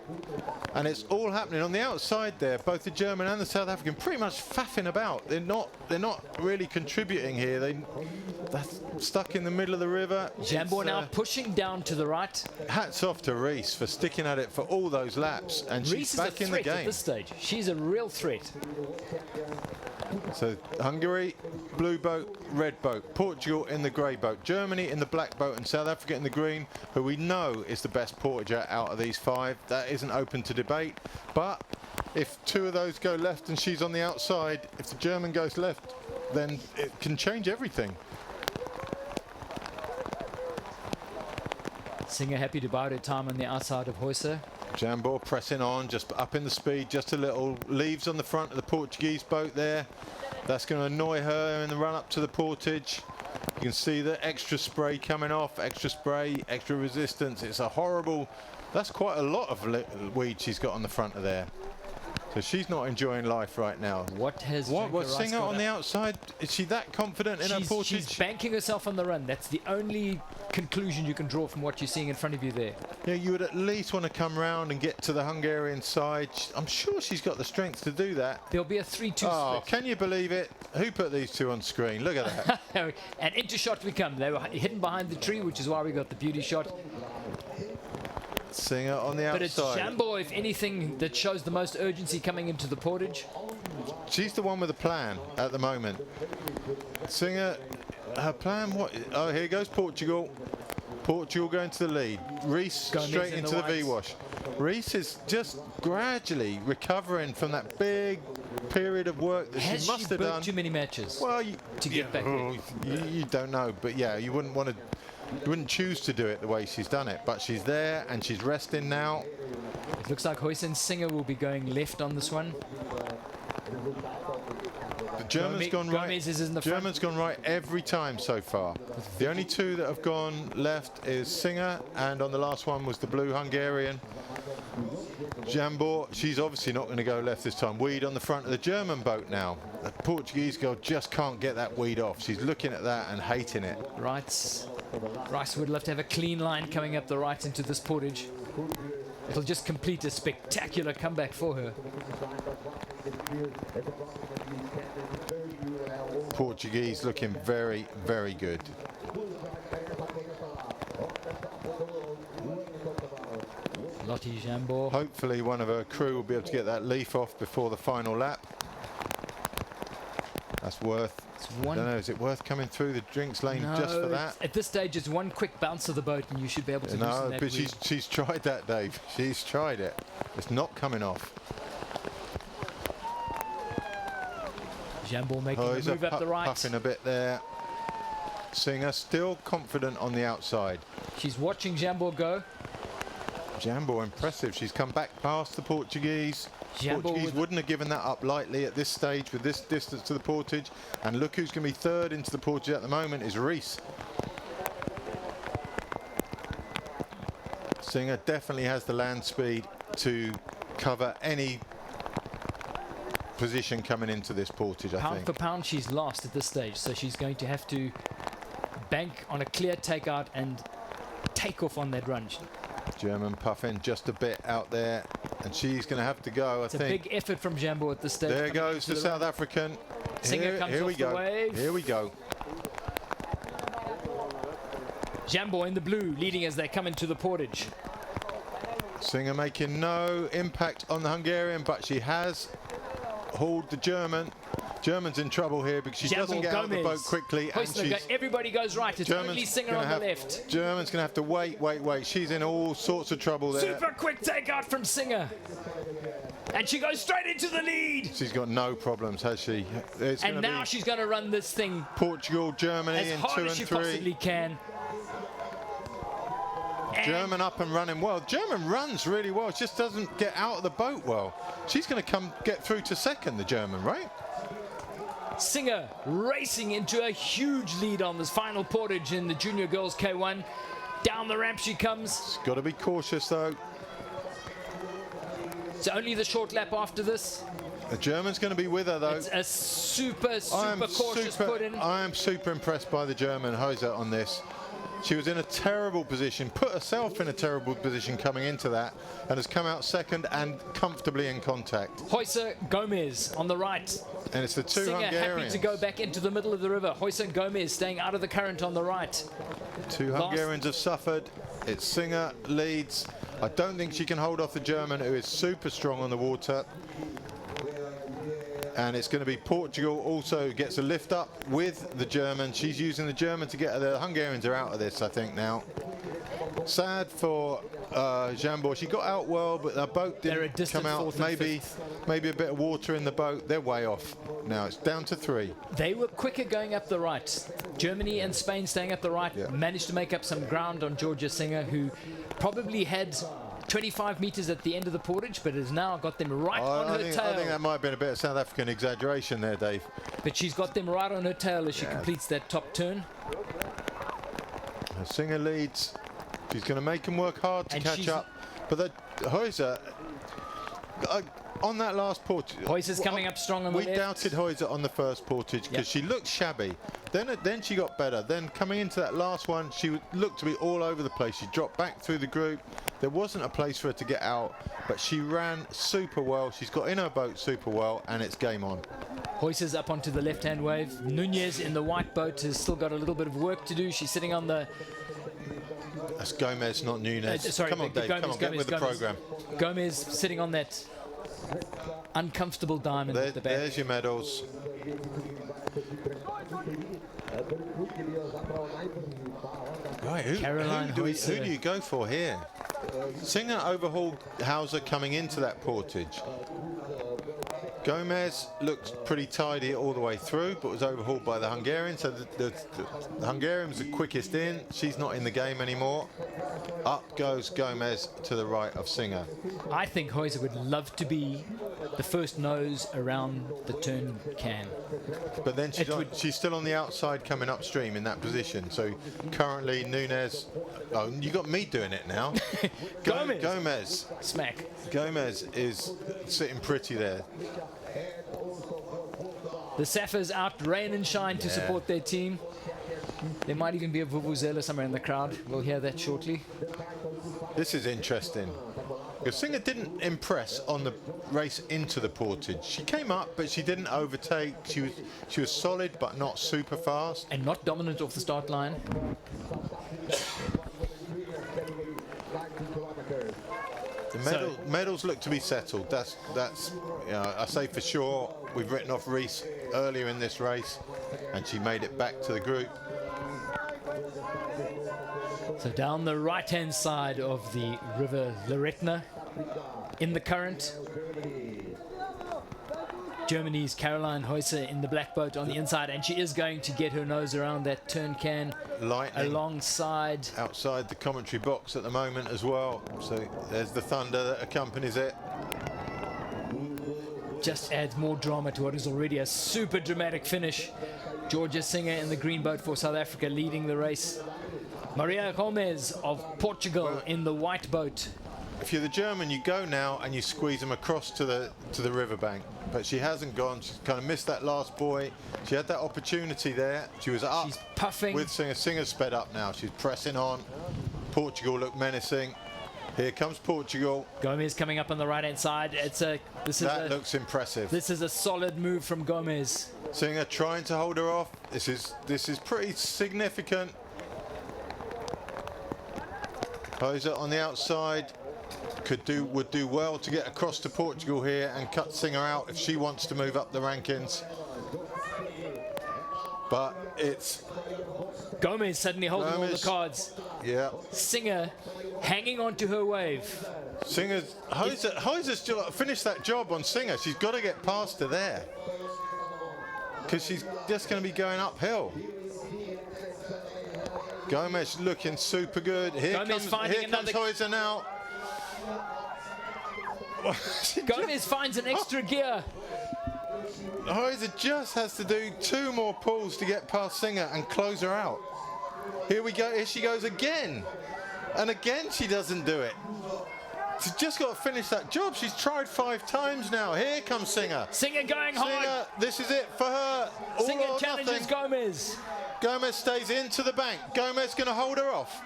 And it's all happening on the outside there. Both the German and the South African pretty much faffing about. They're not really contributing here. They're stuck in the middle of the river. Jambor now pushing down to the right. Hats off to Reese for sticking at it for all those laps. And Reese she's is a back in the threat at game. this stage. She's a real threat. So Hungary, blue boat, red boat. Portugal in the grey boat. Germany in the black boat, and South Africa in the green, who we know is the best portager out of these 5. That isn't open to debate. But if 2 of those go left and she's on the outside, if the German goes left, then it can change everything. Singer happy to bide her time on the outside of Huyser. Jambor pressing on, just up in the speed, just a little. Leaves on the front of the Portuguese boat there. That's going to annoy her in the run up to the portage. You can see the extra spray coming off, extra spray, extra resistance. It's a horrible, that's quite a lot of weed she's got on the front of there. So she's not enjoying life right now. What Singer on the outside? Is she that confident in her portage? She's banking herself on the run. That's the only conclusion you can draw from what you're seeing in front of you there. Yeah, you would at least want to come round and get to the Hungarian side. I'm sure she's got the strength to do that. There'll be a 3-2 Oh, split. can you believe it? Who put these 2 on screen? Look at that. And into shot we come. They were hidden behind the tree, which is why we got the beauty shot. Singer on the outside. But it's Jambor, if anything, that shows the most urgency coming into the portage. She's the one with a plan at the moment. Singer, her plan, what? Oh, here goes Portugal. Portugal going to the lead. Reese straight into the V-wash. Reese is just gradually recovering from that big period of work that she must have done. Too many matches? Well, to get back there. You don't know, but yeah, you wouldn't choose to do it the way she's done it, but she's there and she's resting now. It looks like Huyser and Singer will be going left on this one. The German's gone right. Gomez is in the German's gone right every time so far. The only 2 that have gone left is Singer, and on the last one was the blue Hungarian. Jambor, she's obviously not going to go left this time. Weed on the front of the German boat now. The Portuguese girl just can't get that weed off. She's looking at that and hating it. Rice would love to have a clean line coming up the right into this portage. It'll just complete a spectacular comeback for her. Portuguese looking very, very good. Lottie Jambor. Hopefully one of her crew will be able to get that leaf off before the final lap. That's worth, I don't know, is it worth coming through the drinks lane just for that? At this stage, it's one quick bounce of the boat and you should be able to loosen that but wheel. she's tried that, Dave. She's tried it. It's not coming off. Jambor making a move up the right. Puffing a bit there. Singer still confident on the outside. She's watching Jambor go. Jambor impressive. She's come back past the Portuguese. Portuguese wouldn't have given that up lightly at this stage with this distance to the portage. And look who's going to be 3rd into the portage at the moment is Reese. Singer definitely has the land speed to cover any position coming into this portage, I think. Pound for pound, she's lost at this stage, so she's going to have to bank on a clear takeout and take off on that run. German puffing just a bit out there, and she's going to have to go, I think. It's a big effort from Jambor at this stage. There goes the South African. Singer comes off the wave. Here we go. Jambor in the blue, leading as they come into the portage. Singer making no impact on the Hungarian, but she has hauled the German German's in trouble here because she doesn't get out of the boat quickly. And everybody goes right. It's only Singer on the left. German's going to have to wait. She's in all sorts of trouble there. Super quick takeout from Singer. And she goes straight into the lead. She's got no problems, has she? And now she's going to run this thing. Portugal, Germany in 2 and 3. As hard as she possibly can. German up and running well. German runs really well. She just doesn't get out of the boat well. She's going to get through to second, the German, right? Singer racing into a huge lead on this final portage in the junior girls K1. Down the ramp she comes. She's got to be cautious though. It's only the short lap after this. The German's going to be with her though. It's a super cautious put in. I am super impressed by the German Heuser on this. She was in a terrible position, put herself in a terrible position coming into that, and has come out second and comfortably in contact. Heuser, Gomez on the right. And it's the two Singer Hungarians. happy to go back into the middle of the river. Heuser and Gomez staying out of the current on the right. Two Hungarians have suffered. It's Singer leads. I don't think she can hold off the German, who is super strong on the water. And it's going to be Portugal also gets a lift up with the German. She's using the German to get her. The Hungarians are out of this, I think, now. Sad for Jambor. She got out well, but the boat didn't come out. Maybe a bit of water in the boat. They're way off now. It's down to 3. They were quicker going up the right. Germany and Spain staying up the right. Yeah. Managed to make up some ground on Georgia Singer, who probably had 25 meters at the end of the portage, but has now got them right on her tail. I think that might have been a bit of South African exaggeration there, Dave. But she's got them right on her tail as she completes that top turn. Singer leads. She's going to make them work hard to catch up. But the Heuser, on that last portage, Heuser's coming up strong on the left. We doubted Heuser on the first portage because she looked shabby. Then she got better. Then coming into that last one, she looked to be all over the place. She dropped back through the group. There wasn't a place for her to get out, but she ran super well. She's got in her boat super well, and it's game on. Heuser's up onto the left-hand wave. Nunez in the white boat has still got a little bit of work to do. She's sitting on the... That's Gomez, not Nunez. Sorry, come on, Dave. Come on, get with the program. Gomez sitting on that uncomfortable diamond at the back. There's your medals. Right, who do you go for here? Singer overhauled Hauser coming into that portage. Gomez looks pretty tidy all the way through, but was overhauled by the Hungarian. So the Hungarian's the quickest in. She's not in the game anymore. Up goes Gomez to the right of Singer. I think Heuser would love to be the first nose around the turn can. But then she's still on the outside coming upstream in that position. So currently Nunez... Oh, you got me doing it now. Gomez. Smack. Gomez is sitting pretty there. The Saffers out rain and shine to support their team. There might even be a vuvuzela somewhere in the crowd. We'll hear that shortly. This is interesting. Because Singer didn't impress on the race into the portage. She came up, but she didn't overtake. She was solid, but not super fast. And not dominant off the start line. The medals look to be settled. That's you know, I say for sure. We've written off Reese earlier in this race, and she made it back to the group. So down the right-hand side of the River Loretna, in the current, Germany's Caroline Heuser in the black boat on the inside, and she is going to get her nose around that turn can. Lightning alongside. Outside the commentary box at the moment as well. So there's the thunder that accompanies it. Just adds more drama to what is already a super dramatic finish. Georgia Singer in the green boat for South Africa leading the race. Maria Gomez of Portugal in the white boat. If you're the German, you go now and you squeeze them across to the riverbank. But she hasn't gone. She's kind of missed that last buoy. She had that opportunity there. She was up. She's puffing. With Singer. Singer's sped up now. She's pressing on. Portugal look menacing. Here comes Portugal. Gomez coming up on the right-hand side. That looks impressive. This is a solid move from Gomez. Singer trying to hold her off. This is pretty significant. Heuser on the outside would do well to get across to Portugal here and cut Singer out if she wants to move up the rankings. but it's Gomez suddenly holding all the Gomez. cards. yeah. Singer hanging on to her wave. Singer's Heiser's finished that job on Singer. She's got to get past her there because she's just going to be going uphill. Gomez looking super good. Here Gomez comes Heiser now. Gomez finds an extra gear. Heiser just has to do 2 more pulls to get past Singer and close her out. Here we go. Here she goes again. And again she doesn't do it. She's just got to finish that job. She's tried 5 times now. Here comes Singer. Singer going hard. Singer, this is it for her. All Singer or challenges nothing. Gomez. Gomez stays into the bank. Gomez going to hold her off.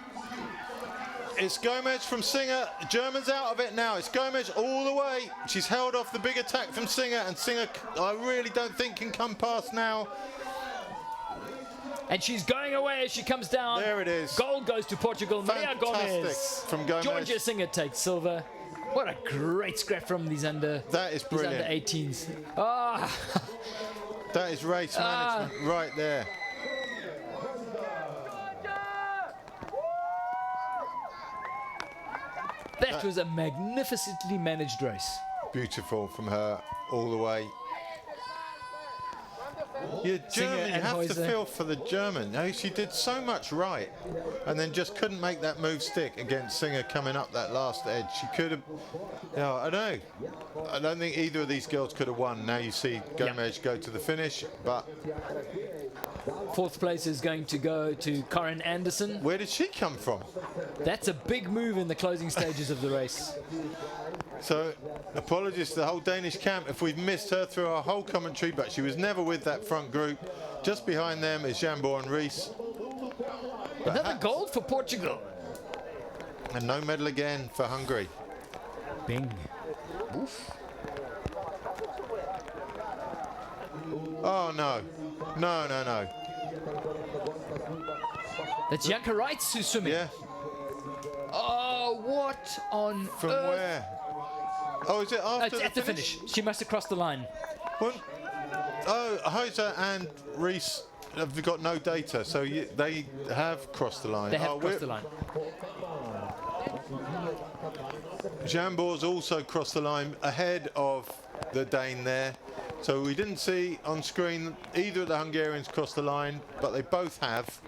It's Gomez from Singer. German's out of it now. It's Gomez all the way. She's held off the big attack from Singer, and Singer, I really don't think can come past now. And she's going away as she comes down. There it is. Gold goes to Portugal. Maria Fantastic Gomez. from Gomez. Georgia Singer takes silver. What a great scrap from these under. That is these brilliant. under 18s. Ah, That is race management right there. that was a magnificently managed race. Beautiful from her all the way. You're Singer German, you and have to Heiser. feel for the German. No, she did so much right and then just couldn't make that move stick against Singer coming up that last edge. She could have, I don't know. I don't think either of these girls could have won. Now you see Gomez go to the finish, but 4th place is going to go to Corinne Anderson. where did she come from? That's a big move in the closing stages of the race. So, apologies to the whole Danish camp if we've missed her through our whole commentary, but she was never with that front group. Just behind them is Jambor and Rees. Another gold for Portugal. And no medal again for Hungary. Bing. Oh, no. No, no, no. That's Janka Reitz who's swimming. Yeah, Oh, what on from earth? where? Oh, is it after It's at the finish. She must have crossed the line. What? Oh, Heiser and Rees have got no data, so they have crossed the line. They have crossed the line. Jambor's also crossed the line ahead of the Dane there. So we didn't see on screen either of the Hungarians cross the line, but they both have.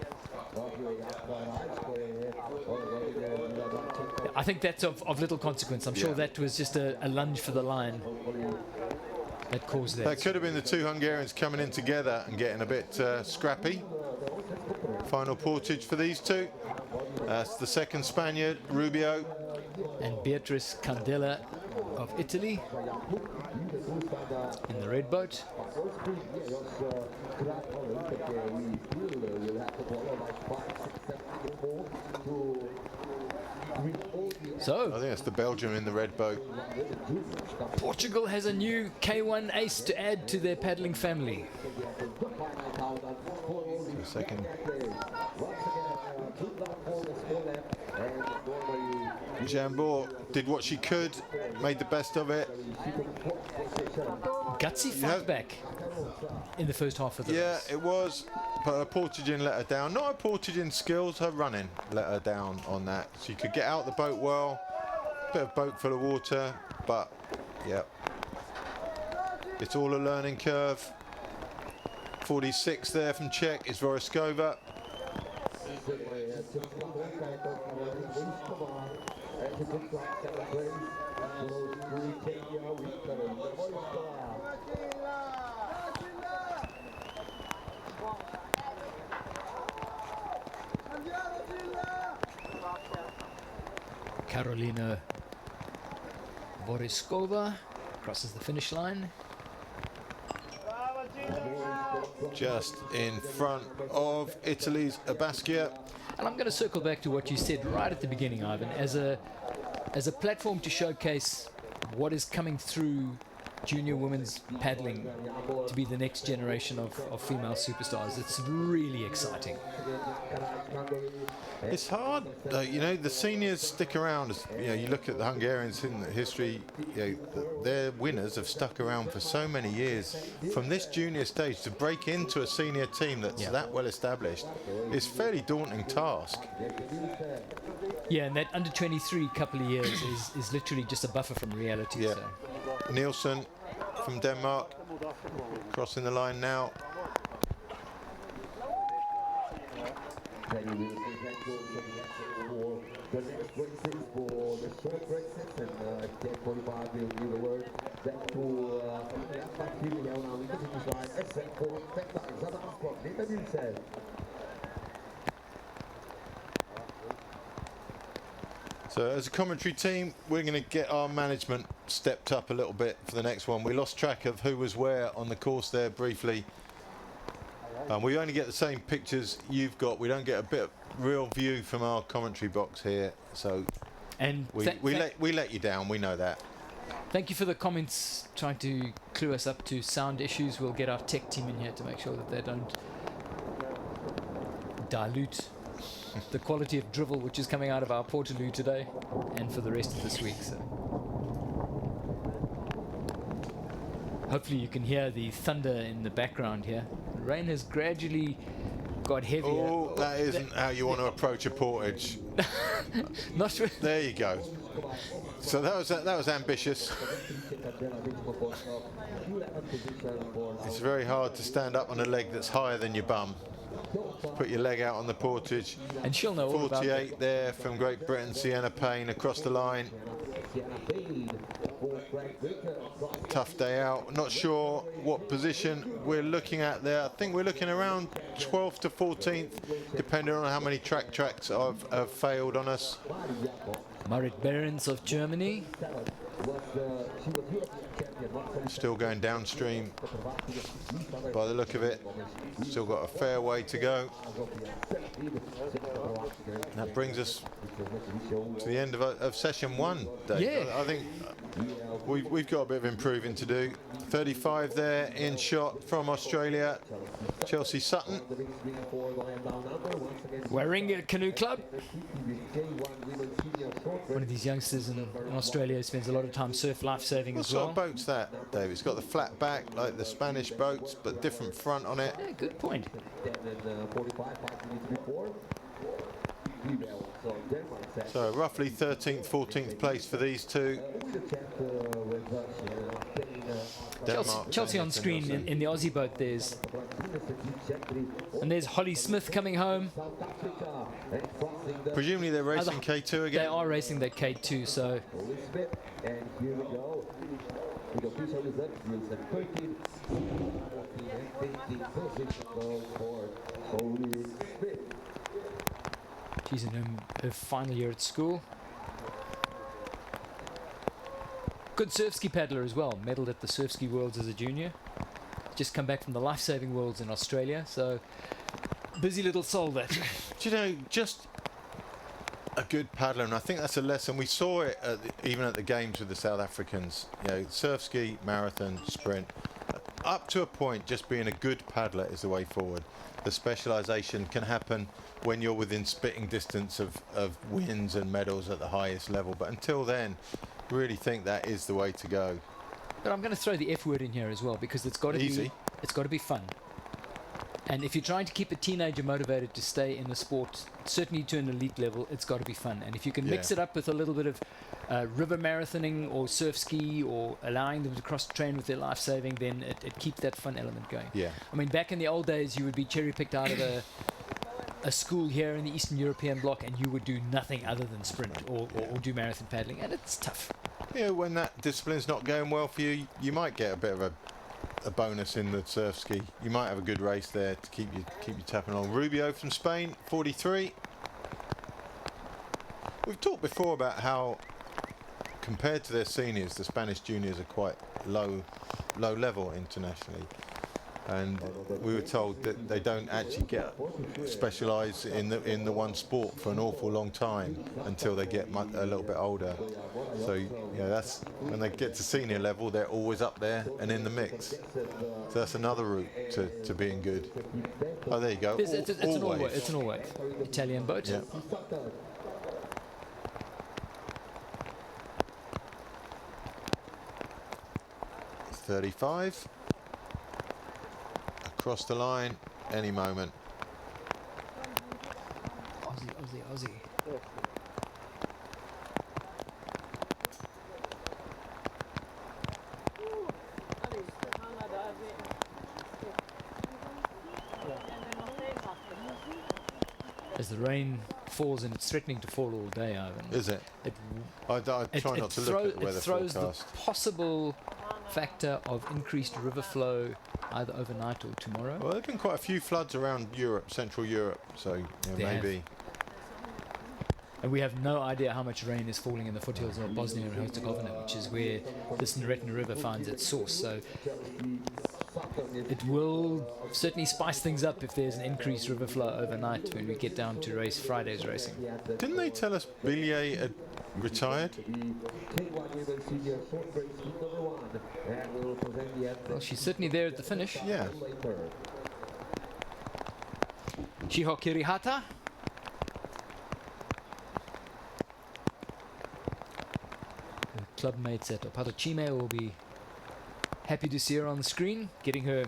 I think that's of little consequence. I'm sure that was just a lunge for the line that caused that. That could have been the 2 Hungarians coming in together and getting a bit scrappy. Final portage for these 2. That's the 2nd Spaniard, Rubio. And Beatrice Candela of Italy in the red boat. So, I think that's the Belgium in the red boat. Portugal has a new K1 ace to add to their paddling family. The 2nd. Jambor did what she could, made the best of it. Gutsy fight back in the first half of the Yeah, race. it was, but her portaging let her down. Not her portaging skills, her running let her down on that. She could get out the boat well, bit of boat full of water, but yeah, it's all a learning curve. 46 there from Czech is Voroskova. Karolina Voroskova crosses the finish line. Just in front of Italy's Abaschia. And I'm going to circle back to what you said right at the beginning, Ivan, as a platform to showcase what is coming through junior women's paddling to be the next generation of female superstars. It's really exciting. It's hard, you know. The seniors stick around. You know, you look at the Hungarians in the history. You know, their winners have stuck around for so many years. From this junior stage to break into a senior team that's that well established is a fairly daunting task. Yeah, and that under 23 couple of years is literally just a buffer from reality. Yeah. So. Nielsen from Denmark crossing the line now. The next races for the short races, and 10:45 will give the word back to So as a commentary team, we're going to get our management stepped up a little bit for the next one. We lost track of who was where on the course there briefly. We only get the same pictures you've got. We don't get a bit of real view from our commentary box here. So and we let you down. We know that. Thank you for the comments trying to clue us up to sound issues. We'll get our tech team in here to make sure that they don't dilute the quality of drivel which is coming out of our Portaloo today and for the rest of this week. So hopefully you can hear the thunder in the background here. The rain has gradually got heavier. Oh, that isn't how you want to approach a portage. Not sure. There you go. So that was ambitious. It's very hard to stand up on a leg that's higher than your bum. Put your leg out on the portage. And she'll know all about 48 there from Great Britain, Sienna Payne across the line. Tough day out. Not sure what position we're looking at there. I think we're looking around 12th to 14th, depending on how many tracks have failed on us. Marit Behrens of Germany. Still going downstream by the look of it. Still got a fair way to go. And that brings us to the end of session one, Dave. Yeah. I think we've got a bit of improving to do. 35 there in shot from Australia, Chelsea Sutton. Warringah Canoe Club. One of these youngsters in Australia spends a lot of time surf lifesaving as well. What sort of boat's that, Dave? It's got the flat back like the Spanish boats, but different front on it. Yeah, good point. So roughly 13th, 14th place for these two. Chelsea on screen in the Aussie boat. There's Holly Smith coming home. Presumably they're racing K2 again. They are racing their K2, so. She's in her final year at school. Good surf ski paddler as well. Medalled at the Surf Ski Worlds as a junior. Just come back from the Lifesaving Worlds in Australia. So busy little soul that. Do you know, just a good paddler, and I think that's a lesson. We saw it even at the games with the South Africans. You know, surf ski, marathon, sprint. Up to a point, just being a good paddler is the way forward. The specialisation can happen when you're within spitting distance of wins and medals at the highest level. But until then, really think that is the way to go. But I'm going to throw the F word in here as well, because it's got to be it's got to be fun. And if you're trying to keep a teenager motivated to stay in the sport, certainly to an elite level, it's got to be fun. And if you can mix it up with a little bit of river marathoning or surf ski, or allowing them to cross train with their life saving, then it keeps that fun element going. Yeah. I mean, back in the old days, you would be cherry picked out of a school here in the Eastern European bloc, and you would do nothing other than sprint or do marathon paddling, and it's tough. Yeah, when that discipline's not going well for you, you might get a bit of a bonus in the surf ski. You might have a good race there to keep you tapping on. Rubio from Spain, 43. We've talked before about how, compared to their seniors, the Spanish juniors are quite low level internationally. And we were told that they don't actually get specialise in the one sport for an awful long time until they get a little bit older. So yeah, that's when they get to senior level, they're always up there and in the mix. So that's another route to being good. Oh, there you go. It's an all-wave Italian boat. Yeah. 35. Across the line, any moment. Aussie. As the rain falls, and it's threatening to fall all day, Ivan. Is it? I try not to look at the weather it throws forecast. the possible factor of increased river flow either overnight or tomorrow. Well, there have been quite a few floods around Europe, Central Europe, so maybe. And we have no idea how much rain is falling in the foothills of Bosnia and Herzegovina, which is where this Neretna River finds its source. So it will certainly spice things up if there's an increased river flow overnight when we get down to Friday's racing. Didn't they tell us Billier had retired? Well, she's certainly there at the finish. Yeah. Shiho Kirihata. Her club mates at Opatochime will be happy to see her on the screen, getting her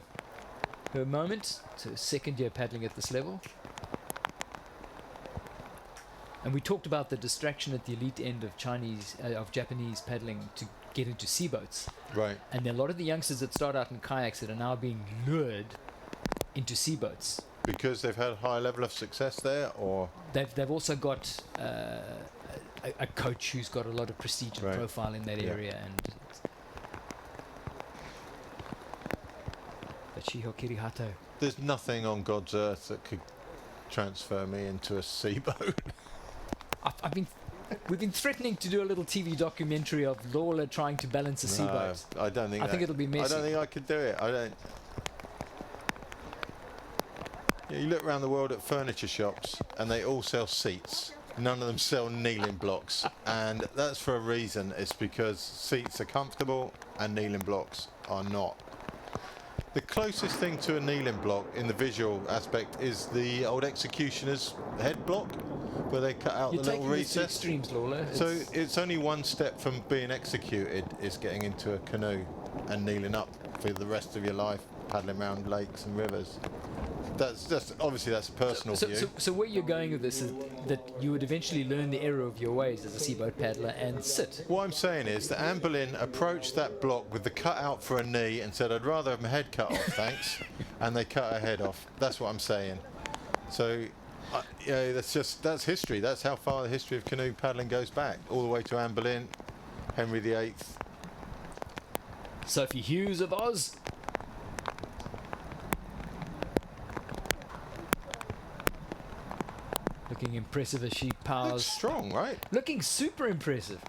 moment. It's her second year paddling at this level. And we talked about the distraction at the elite end of Japanese paddling to get into sea boats. Right. And there are a lot of the youngsters that start out in kayaks that are now being lured into sea boats. Because they've had a high level of success there, or They've also got a coach who's got a lot of prestige and profile in that area. And but Shiho Kirihato. There's nothing on God's earth that could transfer me into a sea boat. We've been threatening to do a little TV documentary of Lawler trying to balance a sea boat. I don't think. I think it'll be messy. I don't think I could do it. I don't. Yeah, you look around the world at furniture shops, and they all sell seats. None of them sell kneeling blocks, and that's for a reason. It's because seats are comfortable and kneeling blocks are not. The closest thing to a kneeling block in the visual aspect is the old executioner's head block, where they cut out the little recess. Extremes, Lawler. So it's only one step from being executed is getting into a canoe and kneeling up for the rest of your life, paddling around lakes and rivers. That's obviously that's a personal view. So where you're going with this is that you would eventually learn the error of your ways as a seaboat paddler and sit. What I'm saying is that Anne Boleyn approached that block with the cutout for a knee and said, "I'd rather have my head cut off, thanks," and they cut her head off. That's what I'm saying. So, that's history. That's how far the history of canoe paddling goes back, all the way to Anne Boleyn, Henry VIII. Sophie Hughes of Oz. Looking impressive as she powers. Looks strong, right? Looking super impressive.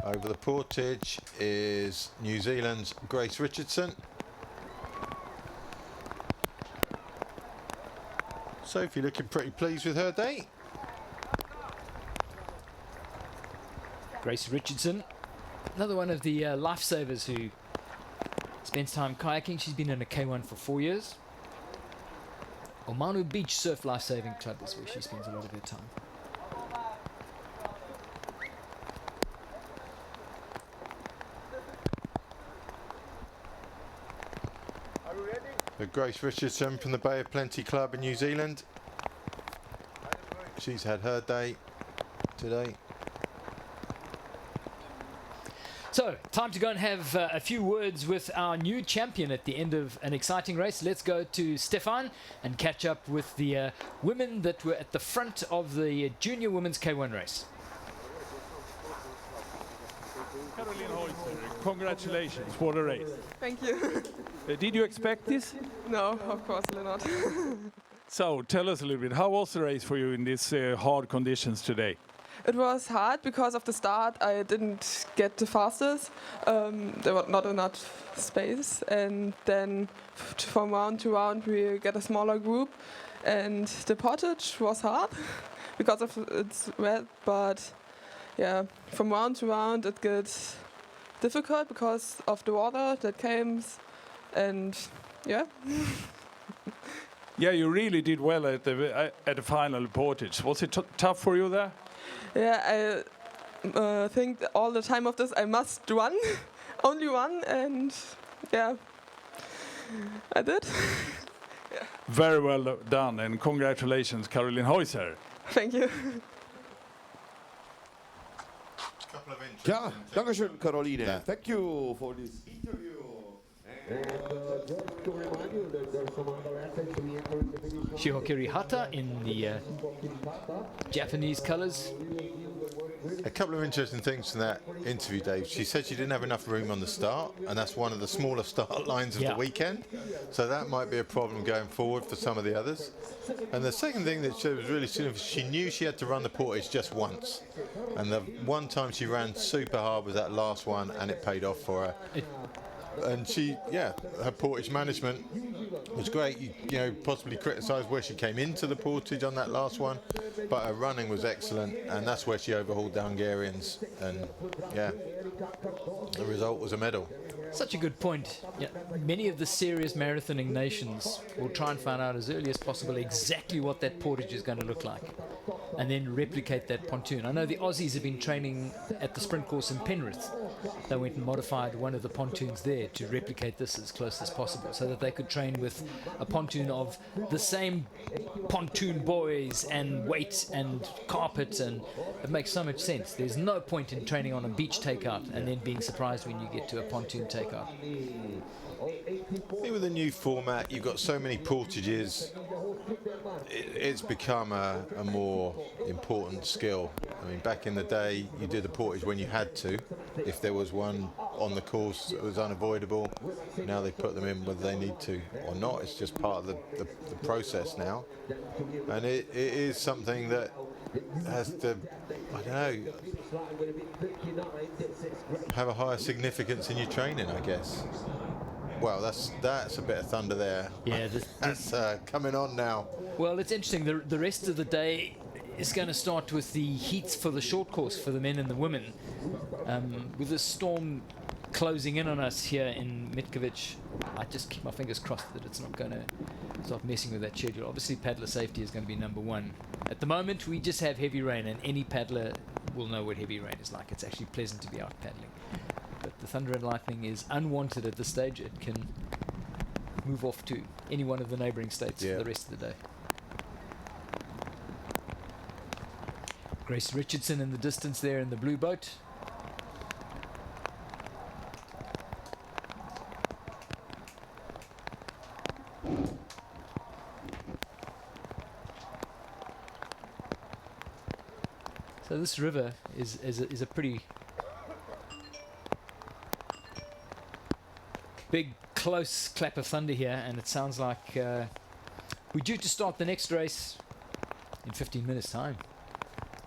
Over the portage is New Zealand's Grace Richardson. Sophie looking pretty pleased with her day. Grace Richardson, another one of the lifesavers who spends time kayaking. She's been in a K1 for 4 years. Omanu Beach Surf Lifesaving Club is where she spends a lot of her time. The Grace Richardson from the Bay of Plenty Club in New Zealand. She's had her day today. So, time to go and have a few words with our new champion at the end of an exciting race. Let's go to Stefan and catch up with the women that were at the front of the junior women's K1 race. Caroline Holzer, congratulations, what a race. Thank you. Did you expect this? No, of course not. So, tell us a little bit, how was the race for you in these hard conditions today? It was hard because of the start. I didn't get the fastest. There was not enough space, and then from round to round we get a smaller group, and the portage was hard because of it's wet. But yeah, from round to round it gets difficult because of the water that comes, and yeah. Yeah, you really did well at the final portage. Was it tough for you there? Yeah, I think all the time of this I must run, only run, and yeah, I did. Very well done, and congratulations, Caroline Heuser. Thank you. Couple of Ja, dankeschön, Caroline. Yeah. Thank you for this interview. Just to remind you that there's some other athletes to be entering the finish line. Shihokiri Hata in the Japanese colors. A couple of interesting things from that interview, Dave. She said she didn't have enough room on the start, and that's one of the smaller start lines of Yeah. the weekend. So that might be a problem going forward for some of the others. And the second thing that she was really significant, she knew she had to run the portage just once. And the one time she ran super hard was that last one, and it paid off for her. And she, yeah, her portage management was great. You know, possibly criticised where she came into the portage on that last one, but her running was excellent, and that's where she overhauled the Hungarians. And yeah, the result was a medal. Such a good point. Yeah, many of the serious marathoning nations will try and find out as early as possible exactly what that portage is going to look like, and then replicate that pontoon. I know the Aussies have been training at the sprint course in Penrith. They went and modified one of the pontoons there to replicate this as close as possible, so that they could train with a pontoon of the same pontoon buoys and weight and carpet, and it makes so much sense. There's no point in training on a beach takeout and then being surprised when you get to a pontoon takeout. I think with the new format, you've got so many portages, it's become a more important skill. I mean, back in the day, you did a portage when you had to. If there was one on the course that was unavoidable, now they put them in whether they need to or not. It's just part of the process now. And it is something that has to, I don't know, have a higher significance in your training, I guess. Well, that's a bit of thunder there. Yeah, That's coming on now. well, it's interesting. The rest of the day is going to start with the heats for the short course for the men and the women. With the storm closing in on us here in Metkovic, I just keep my fingers crossed that it's not going to start messing with that schedule. Obviously, paddler safety is going to be number one. At the moment, we just have heavy rain, and any paddler will know what heavy rain is like. It's actually pleasant to be out paddling. But the thunder and lightning is unwanted at this stage. It can move off to any one of the neighbouring states for the rest of the day. Grace Richardson in the distance there in the blue boat. So this river is a pretty big, close clap of thunder here, and it sounds like we're due to start the next race in 15 minutes' time.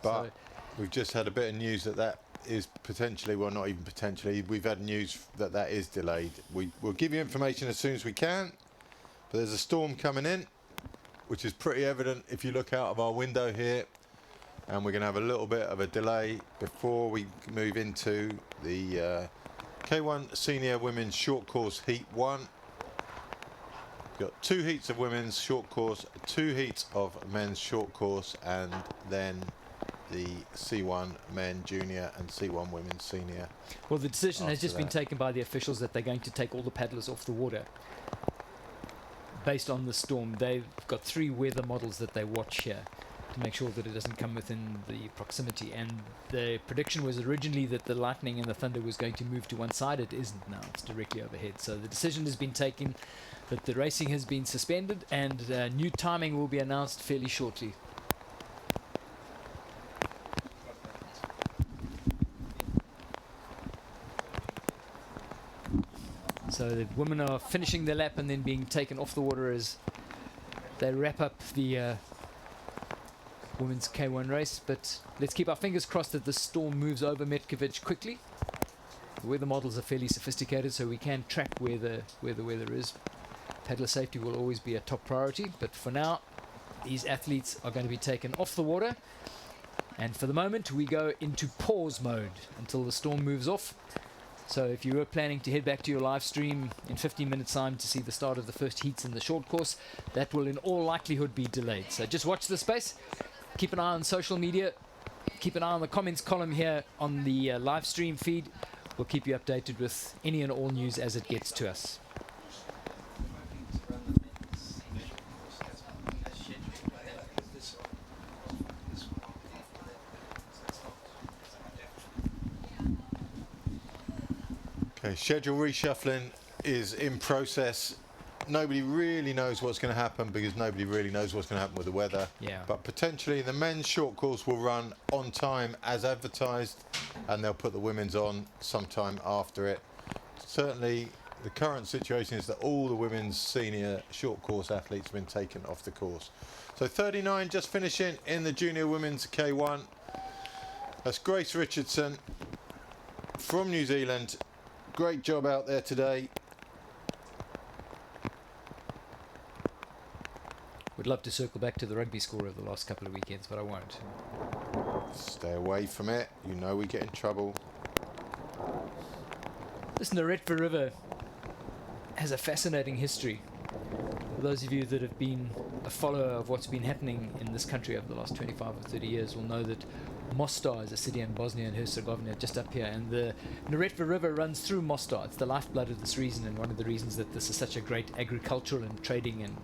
But So- we've just had a bit of news that is potentially, well, not even potentially, we've had news that is delayed. We'll give you information as soon as we can, but there's a storm coming in, which is pretty evident if you look out of our window here, and we're going to have a little bit of a delay before we move into the K1 Senior Women's Short Course Heat 1. We've got 2 heats of women's short course, 2 heats of men's short course, and then the C1 men junior and C1 women's senior. Well, the decision has After just been that. taken by the officials that they're going to take all the paddlers off the water. Based on the storm, they've got 3 weather models that they watch here to make sure that it doesn't come within the proximity. And the prediction was originally that the lightning and the thunder was going to move to one side. It isn't now. It's directly overhead. So the decision has been taken that the racing has been suspended, and new timing will be announced fairly shortly. So the women are finishing their lap and then being taken off the water as they wrap up the women's K1 race. But let's keep our fingers crossed that the storm moves over Metkovic quickly. The weather models are fairly sophisticated, so we can track where the weather is. Paddler safety will always be a top priority, but for now, these athletes are going to be taken off the water. And for the moment, we go into pause mode until the storm moves off. So if you were planning to head back to your live stream in 15 minutes time to see the start of the first heats in the short course, that will in all likelihood be delayed. So just watch the space, keep an eye on social media, keep an eye on the comments column here on the live stream feed. We'll keep you updated with any and all news as it gets to us. Okay, schedule reshuffling is in process. Nobody really knows what's going to happen because nobody really knows what's going to happen with the weather. Yeah. But potentially the men's short course will run on time as advertised, and they'll put the women's on sometime after it. Certainly the current situation is that all the women's senior short course athletes have been taken off the course. So 39 just finishing in the junior women's K1. That's Grace Richardson from New Zealand. Great job out there today. Would love to circle back to the rugby score of the last couple of weekends, but I won't. Stay away from it. You know we get in trouble. This Naretva River has a fascinating history. For those of you that have been a follower of what's been happening in this country over the last 25 or 30 years will know that Mostar is a city in Bosnia and Herzegovina just up here, and the Naretva River runs through Mostar. It's the lifeblood of this region, and one of the reasons that this is such a great agricultural and trading and